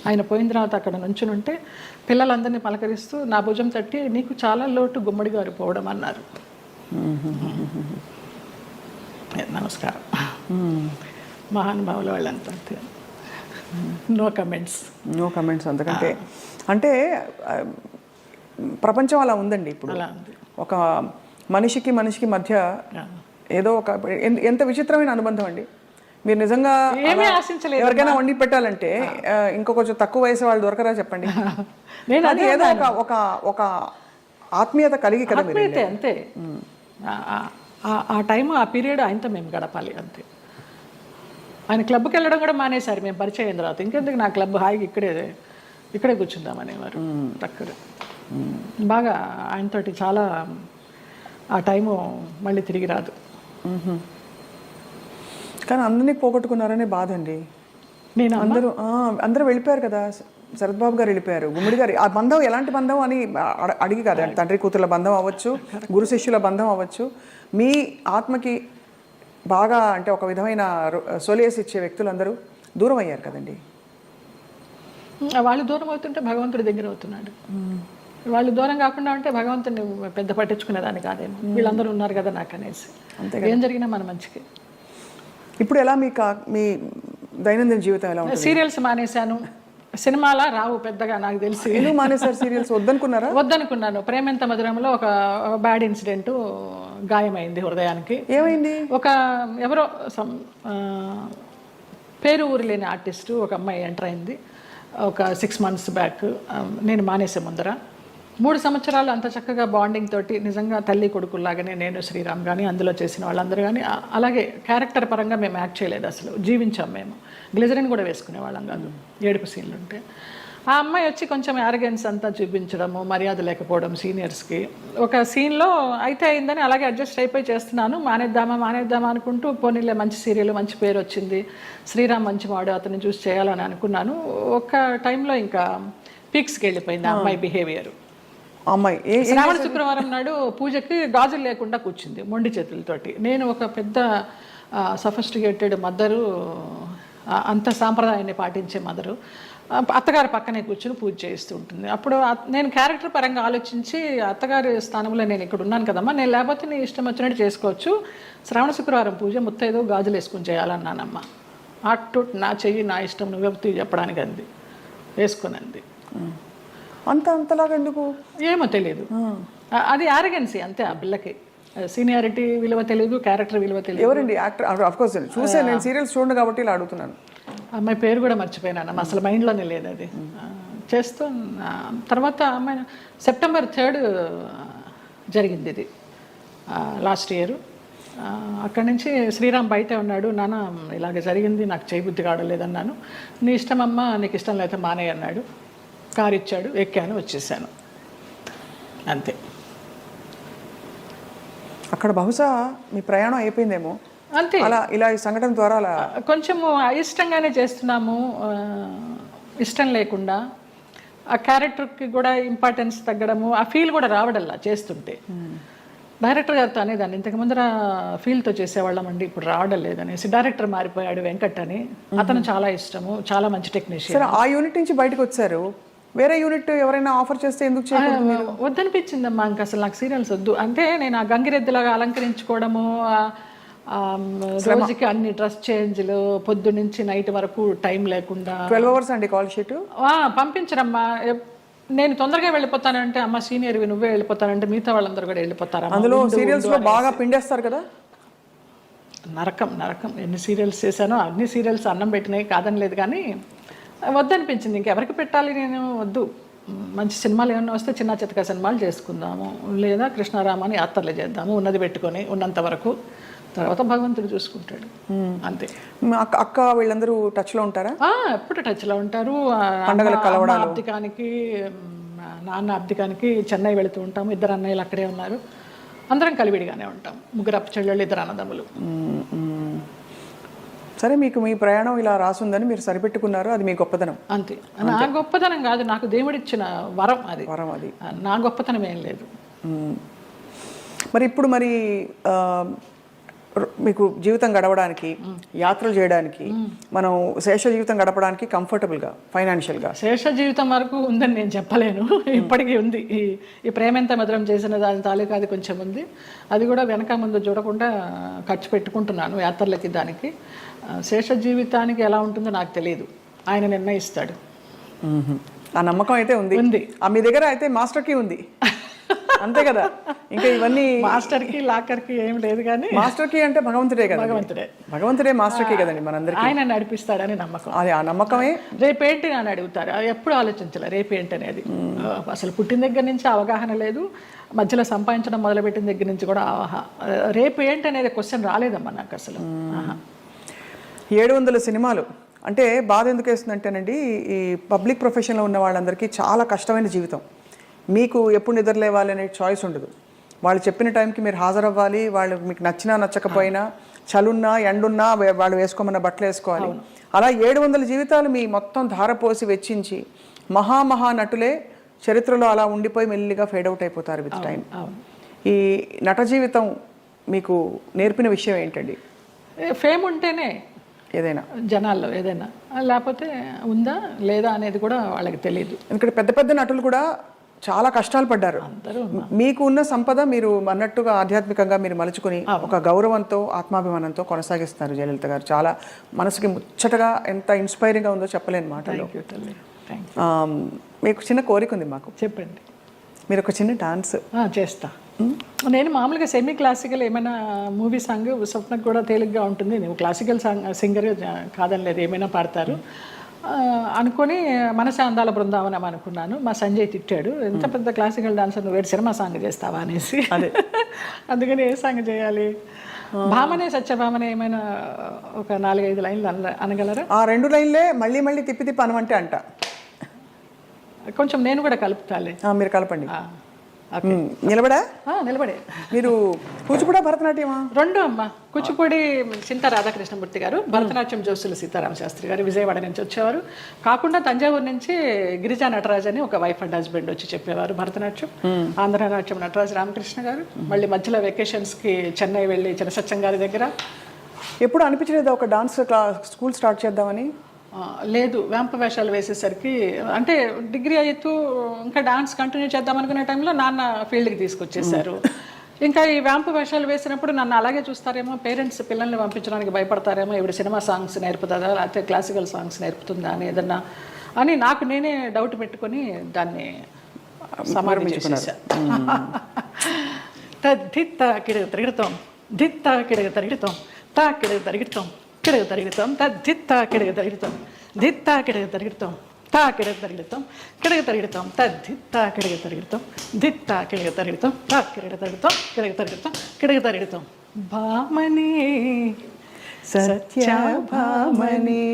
ఆయన పోయిన తర్వాత అక్కడ నుంచుని ఉంటే పిల్లలందరినీ పలకరిస్తూ నా భుజం తట్టి నీకు చాలా లోటు గుమ్మడి గారు పోవడం అన్నారు. నమస్కారం. మహానుభావులు వాళ్ళంతా. No comments. అంతకంటే అంటే ప్రపంచం అలా ఉందండి ఇప్పుడు. అలా ఉంది. ఒక మనిషికి మధ్య ఏదో ఒక ఎంత విచిత్రమైన అనుబంధం అండి. మీరు నిజంగా ఏమీ ఆశించలేదు. ఎవరికైనా వండి పెట్టాలంటే ఇంకో కొంచెం తక్కువ వయసు వాళ్ళు దొరకరా చెప్పండి. నేను అది ఏదో ఒక ఆత్మీయత కలిగి కదా మీరు. ఆత్మీయతే అంతే. ఆ టైం ఆ పీరియడ్ ఆయనతో మేము గడపాలి అంతే. ఆయన క్లబ్కి వెళ్ళడం కూడా మానేశారు మేము పరిచయం అయిన తర్వాత. ఇంకెందుకు నా క్లబ్, హాయిగా ఇక్కడే కూర్చుందామనేవారు. అక్కడ బాగా ఆయనతోటి చాలా ఆ టైము మళ్ళీ తిరిగి రాదు. కానీ అందరినీ పోగొట్టుకున్నారనే బాధ అండి. నేను అందరూ వెళ్ళిపోయారు కదా. శరత్ బాబు గారు వెళ్ళిపోయారు, గుమ్మడి గారు. ఆ బంధం ఎలాంటి బంధం అని అడిగి కాదు, తండ్రి కూతుర్ల బంధం అవ్వచ్చు, గురు శిష్యుల బంధం అవ్వచ్చు. మీ ఆత్మకి బాగా అంటే ఒక విధమైన సొలియస్ ఇచ్చే వ్యక్తులందరూ దూరం అయ్యారు కదండి. వాళ్ళు దూరం అవుతుంటే భగవంతుడి దగ్గర అవుతున్నాడు. వాళ్ళు దూరం కాకుండా ఉంటే భగవంతుని పెద్ద పట్టించుకునేదాన్ని కాదేమో. వీళ్ళందరూ ఉన్నారు కదా నాకు అనేసి. అంతే, ఏం జరిగినా మన మంచికి. ఇప్పుడు ఎలా మీ దైనందిన జీవితం ఎలా ఉంటుంది? సీరియల్స్ మానేశాను. సినిమాలా రావు పెద్దగా నాకు తెలిసి. ఎందుకు మానేశారు సీరియల్స్? వద్దనుకున్నాను. ప్రేమెంత మధురంలో ఒక బ్యాడ్ ఇన్సిడెంట్, గాయమైంది హృదయానికి. ఏమైంది? ఎవరో పేరు ఊరు లేని ఆర్టిస్టు ఒక అమ్మాయి ఎంటర్ అయింది ఒక 6 months బ్యాక్. నేను మానేసే ముందర 3 సంవత్సరాలు అంత చక్కగా బాండింగ్ తోటి నిజంగా తల్లి కొడుకుల్లాగానే నేను, శ్రీరామ్ కానీ అందులో చేసిన వాళ్ళందరూ కానీ అలాగే క్యారెక్టర్ పరంగా మేము యాక్ట్ చేయలేదు, అసలు జీవించాం. మేము గ్లిజరిన్ కూడా వేసుకునే వాళ్ళం కాదు ఏడుపు సీన్లు ఉంటే. ఆ అమ్మాయి వచ్చి కొంచెం యారగెన్స్ అంతా చూపించడము, మర్యాద లేకపోవడం సీనియర్స్కి. ఒక సీన్లో అయితే అయిందని అలాగే అడ్జస్ట్ అయిపోయి చేస్తున్నాను. మానేద్దామా అనుకుంటూ పోనీలే మంచి సీరియల్, మంచి పేరు వచ్చింది, శ్రీరామ్ మంచి వాడు, అతన్ని చూసి చేయాలని అనుకున్నాను. ఒక టైంలో ఇంకా పీక్స్కి వెళ్ళిపోయింది ఆ అమ్మాయి బిహేవియర్. శ్రావణ శుక్రవారం నాడు పూజకి గాజులు లేకుండా కూర్చుంది మొండి చేతులతోటి. నేను ఒక పెద్ద సఫిస్టికేటెడ్ మదరు, అంత సాంప్రదాయాన్ని పాటించే మదరు, అత్తగారి పక్కనే కూర్చుని పూజ చేస్తూ ఉంటుంది. అప్పుడు నేను క్యారెక్టర్ పరంగా ఆలోచించి అత్తగారి స్థానంలో నేను ఇక్కడ ఉన్నాను కదమ్మా, నేను లేకపోతే నీ ఇష్టం వచ్చినట్టు చేసుకోవచ్చు, శ్రావణ శుక్రవారం పూజ ముత్తైదో గాజులు వేసుకుని చేయాలన్నానమ్మా. అటు నా చెయ్యి నా ఇష్టం, నువ్వే చెప్పడానికి అంది, వేసుకునంది. అంతలాగా ఎందుకు ఏమో తెలియదు. అది ఆరగెన్సీ అంతే. ఆ పిల్లకి సీనియారిటీ విలువ తెలియదు, క్యారెక్టర్ విలువ తెలియదు. ఎవరండి యాక్టర్? ఆఫ్కోర్స్ చూసే, నేను సీరియల్స్ చూడండి కాబట్టి ఇలా అడుగుతున్నాను. అమ్మాయి పేరు కూడా మర్చిపోయినాను, అసలు మైండ్లోనే లేదు అది. చేస్తూ తర్వాత అమ్మాయి September 3 జరిగింది ఇది, లాస్ట్ ఇయర్. అక్కడి నుంచి శ్రీరామ్ బయటే ఉన్నాడు. నాన్న ఇలాగ జరిగింది, నాకు చేయబుద్ధి కావడలేదన్నాను. నీ ఇష్టం అమ్మ, నీకు ఇష్టం లేకపోతే మానేయ అన్నాడు. కారు ఇచ్చాడు, ఎక్కాను, వచ్చేసాను అంతే. అక్కడ బహుశా మీ ప్రయాణం అయిపోయిందేమో అంతే. అలా ఇలా ఈ సంఘటన ద్వారా అలా కొంచెము అయిష్టంగానే చేస్తున్నాము, ఇష్టం లేకుండా. ఆ క్యారెక్టర్కి కూడా ఇంపార్టెన్స్ తగ్గడము, ఆ ఫీల్ కూడా రావడల్లా చేస్తుంటే. డైరెక్టర్ గారితో అనేదాన్ని, ఇంతకు ముందర ఫీల్తో చేసేవాళ్ళం అండి, ఇప్పుడు రావడం లేదనేసి. డైరెక్టర్ మారిపోయాడు, వెంకట్ అని, అతను చాలా ఇష్టము, చాలా మంచి టెక్నీషియన్. ఆ యూనిట్ నుంచి బయటకు వచ్చారు, వేరే యూనిట్ ఎవరైనా ఆఫర్ చేస్తే ఎందుకు చేయకూడదు? వద్దనిపించిందమ్మా, ఇంకా అసలు నాకు సీరియల్స్ వద్దు. అంటే నేను ఆ గంగిరెద్దులాగా అలంకరించుకోవడము, రోజుకి అన్ని డ్రెస్ చేంజ్లు, పొద్దు నుంచి నైట్ వరకు టైం లేకుండా. 12 hours అండి కాల్ షీట్. పంపించరమ్మా. నేను తొందరగా వెళ్ళిపోతానంటే, అమ్మ సీనియర్వి నువ్వే వెళ్ళిపోతానంటే మిగతా వాళ్ళందరూ కూడా వెళ్ళిపోతారు. అందులో సీరియల్స్ లో బాగా పిండేస్తారు కదా. నరకం. ఎన్ని సీరియల్స్ చేశానో అన్ని సీరియల్స్ అన్నం పెట్టినాయి, కాదని లేదు. కానీ వద్దనిపించింది, ఇంకెవరికి పెట్టాలి, నేను వద్దు. మంచి సినిమాలు ఏమన్నా వస్తే చిన్న చితక సినిమాలు చేసుకుందాము, లేదా కృష్ణారామాని యాత్రలు చేద్దాము, ఉన్నది పెట్టుకొని ఉన్నంత వరకు. తర్వాత భగవంతుడు చూసుకుంటాడు అంతే. అక్క వీళ్ళందరూ టచ్లో ఉంటారా? ఎప్పుడు టచ్లో ఉంటారు. అబ్దికానికి, నాన్న అబ్దికానికి చెన్నై వెళుతూ ఉంటాము. 2 అన్నయ్యలు అక్కడే ఉన్నారు. అందరం కలివిడిగానే ఉంటాం. 3 అప్పచెల్లెళ్ళు, 2 అన్నదమ్ములు. సరే, మీకు మీ ప్రయాణం ఇలా రాసుందని మీరు సరిపెట్టుకున్నారు, అది మీ గొప్పతనం అంతే. నా గొప్పతనం కాదు, నాకు దేవుడిచ్చిన వరం అది. నా గొప్పతనం ఏం లేదు. మరి ఇప్పుడు మీకు జీవితం గడవడానికి, యాత్రలు చేయడానికి, మనం శేష జీవితం గడపడానికి కంఫర్టబుల్గా ఫైనాన్షియల్గా? శేష జీవితం వరకు ఉందని నేను చెప్పలేను, ఇప్పటికీ ఉంది. ఈ ప్రేమెంత మధురం చేసిన దాని తాలూకా అది కొంచెం ఉంది. అది కూడా వెనక ముందు చూడకుండా ఖర్చు పెట్టుకుంటున్నాను యాత్రలకి, దానికి. శేష జీవితానికి ఎలా ఉంటుందో నాకు తెలియదు, ఆయన నిర్ణయిస్తాడు. ఆ నమ్మకం అయితే ఉంది. మీ దగ్గర అయితే మాస్టర్ కీ ఉంది అంతే కదా? ఇంకా ఇవన్నీ మాస్టర్ కి లాకర్ కి ఏం లేదు, కానీ మాస్టర్ కీ అంటే భగవంతుడే కదా. భగవంతుడే మాస్టర్ కీ కదండి మనందరికీ. ఆయన నడిపిస్తాడని నమ్మకం. అది ఆ నమ్మకమే. రేపేంటి అని అడుగుతారు, అది ఎప్పుడు ఆలోచించాలి రేపేంటి అనేది. అసలు పుట్టిన దగ్గర నుంచి అవగాహన లేదు, మధ్యలో సంపాదించడం మొదలుపెట్టిన దగ్గర నుంచి కూడా రేపు ఏంటి అనేది క్వశ్చన్ రాలేదమ్మా నాకు అసలు. 700 సినిమాలు అంటే బాధ ఎందుకు వేస్తుందంటేనండి, ఈ పబ్లిక్ ప్రొఫెషన్లో ఉన్న వాళ్ళందరికీ చాలా కష్టమైన జీవితం. మీకు ఎప్పుడు నిద్రలేవాలి అనే చాయిస్ ఉండదు. వాళ్ళు చెప్పిన టైంకి మీరు హాజరవ్వాలి. వాళ్ళు మీకు నచ్చినా నచ్చకపోయినా, చలున్నా ఎండున్నా వాళ్ళు వేసుకోమన్న బట్టలు వేసుకోవాలి. అలా 700 జీవితాలు మీ మొత్తం ధారపోసి వెచ్చించి మహా నటులే చరిత్రలో అలా ఉండిపోయి మెల్లిగా ఫేడ్ అవుట్ అయిపోతారు విత్ టైం. ఈ నట జీవితం మీకు నేర్పిన విషయం ఏంటండి? ఫేమ్ ఉంటేనే ఏదైనా జనాల్లో ఏదైనా, లేకపోతే ఉందా లేదా అనేది కూడా వాళ్ళకి తెలియదు. ఎందుకంటే పెద్ద పెద్ద నటులు కూడా చాలా కష్టాలు పడ్డారు. మీకు ఉన్న సంపద మీరు అన్నట్టుగా ఆధ్యాత్మికంగా మీరు మలుచుకొని ఒక గౌరవంతో ఆత్మాభిమానంతో కొనసాగిస్తున్నారు జయలలిత గారు. చాలా మనసుకి ముచ్చటగా, ఎంత ఇన్స్పైరింగ్గా ఉందో చెప్పలేని మాటలు. మీకు చిన్న కోరిక ఉంది మాకు. చెప్పండి. మీరు ఒక చిన్న డాన్స్ చేస్తా. నేను మామూలుగా సెమీ క్లాసికల్ ఏమైనా మూవీ సాంగ్ స్వప్నకు కూడా తేలిగ్గా ఉంటుంది. నువ్వు క్లాసికల్ సింగర్ కాదని లేదు, ఏమైనా పాడతారు అనుకొని మనసే అందాల బృందావనం అనుకున్నాను. మా సంజయ్ తిట్టాడు, ఎంత పెద్ద క్లాసికల్ డాన్సర్ నువ్వు వేడి సినిమా సాంగ్ చేస్తావా అనేసి. అందుకని ఏ సాంగ్ చేయాలి? భామనే సత్యభామనే ఏమైనా ఒక 4-5 లైన్లు అనగలరా? ఆ 2 లైన్లే మళ్ళీ మళ్ళీ తిప్పి అనమంటే అంట. కొంచెం నేను కూడా కలుపుతాలే. మీరు కలపండి. నిలబడే మీరు కూచిపూడి భరతనాట్యమా? 2 అమ్మ. కూచిపూడి చింత రాధాకృష్ణమూర్తి గారు, భరతనాట్యం జోసులు సీతారామ శాస్త్రి గారు విజయవాడ నుంచి వచ్చేవారు. కాకుండా తంజావూరు నుంచి గిరిజా నటరాజ్ అని ఒక వైఫ్ అండ్ హస్బెండ్ వచ్చి చెప్పేవారు భరతనాట్యం. ఆంధ్రనాట్యం నటరాజ్ రామకృష్ణ గారు. మళ్ళీ మధ్యలో వెకేషన్స్కి చెన్నై వెళ్ళి చినసత్యం గారి దగ్గర. ఎప్పుడు అనిపించలేదు ఒక డాన్స్ స్కూల్ స్టార్ట్ చేద్దామని? లేదు, వేంప వేషాలు వేసేసరికి, అంటే డిగ్రీ అవుతూ ఇంకా డాన్స్ కంటిన్యూ చేద్దాం అనుకునే టైంలో నాన్న ఫీల్డ్కి తీసుకొచ్చేసారు. ఇంకా ఈ వేంప వేషాలు వేసినప్పుడు నన్ను అలాగే చూస్తారేమో, పేరెంట్స్ పిల్లల్ని పంపించడానికి భయపడతారేమో, ఇప్పుడు సినిమా సాంగ్స్ నేర్పుతుందా లేకపోతే క్లాసికల్ సాంగ్స్ నేర్పుతుందా అని ఏదన్నా అని నాకు నేనే డౌట్ పెట్టుకొని దాన్ని సమారంభించేసాను. దిత్త కిడగ తిరుగుతాం, దిత్త కిడగ తిరుగుతాం, తా కిడగ తిరుగుతాం, కిడగ తిరుగుతాం, దిత్త కిడగ తిరుగుతాం, దిత్త కిడగ తిరుగుతాం, తా కిడగ తిరుగుతాం, కిడగ తిరుగుతాం, దిత్త కిడగ తిరుగుతాం, దిత్త కిడగ తిరుగుతాం, తా కిడగ తిరుగుతాం, కిడగ తిరుగుతాం, కిడగ తిరుగుతాం. భామనే సత్యభామనే,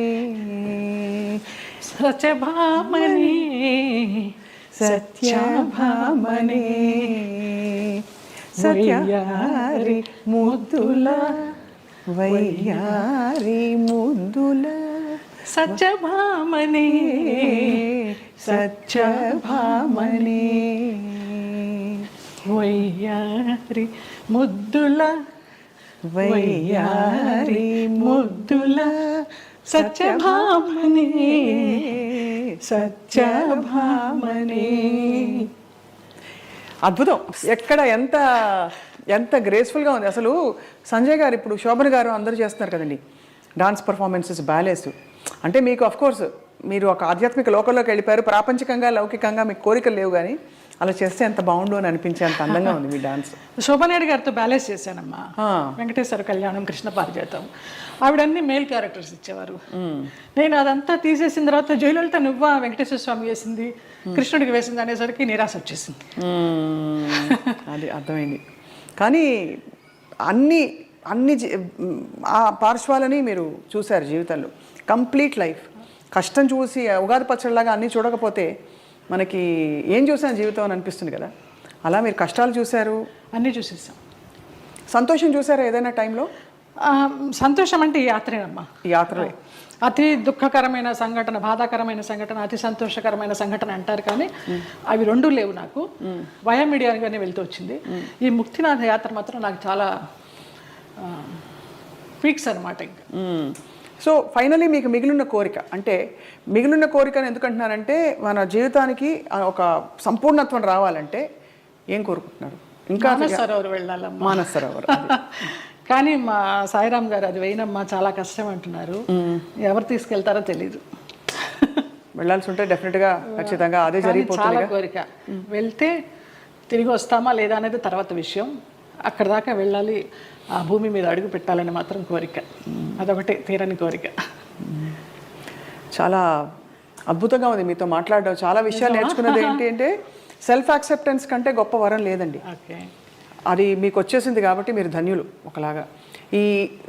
సత్యభామనే, సత్యభామనే, సత్యారి ముద్దుల వయ్యారి ముద్దుల సత్యభామనే, సత్యభామనే, వయ్యారి ముద్దుల వయ్యారి ముద్దుల సత్యభామనే, సత్యభామనే. అద్భుతం. ఎక్కడ ఎంత ఎంత గ్రేస్ఫుల్గా ఉంది అసలు. సంజయ్ గారు, ఇప్పుడు శోభన్ గారు అందరూ చేస్తున్నారు కదండి డాన్స్ పర్ఫార్మెన్సెస్, బ్యాలేస్. అంటే మీకు అఫ్కోర్స్ మీరు ఒక ఆధ్యాత్మిక లోకంలోకి వెళ్ళిపోయారు. ప్రాపంచికంగా లౌకికంగా మీకు కోరికలు లేవు, కానీ అలా చేస్తే ఎంత బాగుండు అని అనిపించే అంత అందంగా ఉంది మీ డాన్స్. శోభనాయుడు గారితో బ్యాలెన్స్ చేశానమ్మా. వెంకటేశ్వర కళ్యాణం, కృష్ణ పారిజాతం, ఆవిడన్నీ మేల్ క్యారెక్టర్స్ ఇచ్చేవారు. నేను అదంతా తీసేసిన తర్వాత జయలలిత నువ్వా వెంకటేశ్వర స్వామి వేసింది, కృష్ణుడికి వేసింది అనేసరికి నిరాశ వచ్చేసింది. అది అర్థమైంది. కానీ అన్ని ఆ పార్శ్వాలని మీరు చూశారు జీవితంలో. కంప్లీట్ లైఫ్ కష్టం చూసి ఉగాది పచ్చడిలాగా అన్నీ చూడకపోతే మనకి ఏం చూసాను జీవితం అని అనిపిస్తుంది కదా. అలా మీరు కష్టాలు చూశారు, అన్నీ చూసేసాం. సంతోషం చూసారా ఏదైనా టైంలో? సంతోషం అంటే ఈ యాత్రేనమ్మా. ఈ యాత్రలే అతి దుఃఖకరమైన సంఘటన, బాధాకరమైన సంఘటన, అతి సంతోషకరమైన సంఘటన అంటారు, కానీ అవి 2 లేవు నాకు. వయా మీడియాగానే వెళ్తూ వచ్చింది. ఈ ముక్తినాథ యాత్ర మాత్రం నాకు చాలా ఫిక్స్ అనమాట ఇంకా. సో ఫైనలీ మీకు మిగిలిన కోరిక అంటే మిగిలిన కోరికను ఎందుకంటున్నారంటే మన జీవితానికి ఒక సంపూర్ణత్వం రావాలంటే ఏం కోరుకుంటున్నారు? ఇంకా మానస సరోవర్ వెళ్ళాలమ్మా. మానస సరోవర్ కానీ మా సాయిరామ్ గారు అది వేయనమ్మా చాలా కష్టం అంటున్నారు. ఎవరు తీసుకెళ్తారో తెలీదు. వెళ్ళాల్సి ఉంటే డెఫినెట్గా ఖచ్చితంగా అదే జరిగిపోతుంది. చాలా కోరిక. వెళ్తే తిరిగి వస్తామా లేదా అనేది తర్వాత విషయం. అక్కడ దాకా వెళ్ళాలి, ఆ భూమి మీద అడుగు పెట్టాలని మాత్రం కోరిక. అదొకటే తీరని కోరిక. చాలా అద్భుతంగా ఉంది మీతో మాట్లాడడం. చాలా విషయాలు నేర్చుకున్నది ఏంటి అంటే సెల్ఫ్ యాక్సెప్టెన్స్ కంటే గొప్ప వరం లేదండి. ఓకే, అది మీకు వచ్చేసింది కాబట్టి మీరు ధన్యులు. ఒకలాగా ఈ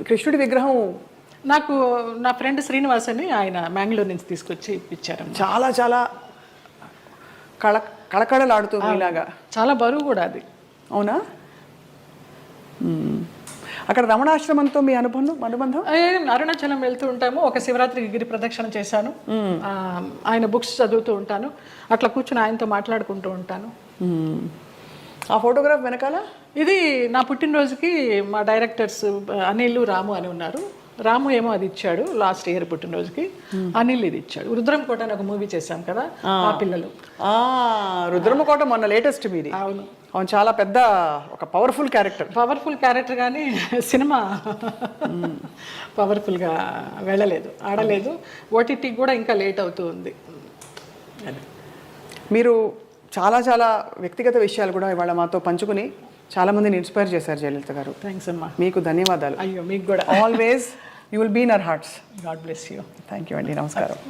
కృష్ణుడి విగ్రహం నాకు నా ఫ్రెండ్ శ్రీనివాస్ అని ఆయన మ్యాంగ్లూర్ నుంచి తీసుకొచ్చి ఇప్పించారు. చాలా చాలా కళకళలాడుతుంది ఇలాగా. చాలా బరువు కూడా అది. అవునా? అక్కడ రమణాశ్రమంతో మీ అనుబంధం? అరుణాచలం వెళ్తూ ఉంటాము. ఒక శివరాత్రికి గిరి ప్రదక్షిణ చేశాను. ఆయన బుక్స్ చదువుతూ ఉంటాను. అట్లా కూర్చుని ఆయనతో మాట్లాడుకుంటూ ఉంటాను. ఆ ఫోటోగ్రాఫ్ వెనకాల ఇది నా పుట్టినరోజుకి మా డైరెక్టర్స్ అనిల్, రాము అని ఉన్నారు. రాము ఏమో అది ఇచ్చాడు లాస్ట్ ఇయర్ పుట్టినరోజుకి. అనిల్ ఇది ఇచ్చాడు. రుద్రంకోట అని ఒక మూవీ చేశాం కదా, ఆ పిల్లలు. రుద్రమకోట మొన్న లేటెస్ట్ మీది. అవును, అవును. చాలా పెద్ద ఒక పవర్ఫుల్ క్యారెక్టర్ కానీ సినిమా పవర్ఫుల్గా వెళ్ళలేదు, ఆడలేదు. ఓటీటీకి కూడా ఇంకా లేట్ అవుతూ ఉంది. మీరు చాలా చాలా వ్యక్తిగత విషయాలు కూడా ఇవాళ మాతో పంచుకుని చాలామందిని ఇన్స్పైర్ చేశారు జయలలిత గారు. థ్యాంక్స్ అమ్మా. మీకు ధన్యవాదాలు. అయ్యో, మీకు కూడా. Always you will be in our hearts. God bless you. Thank you అండి. నమస్కారం.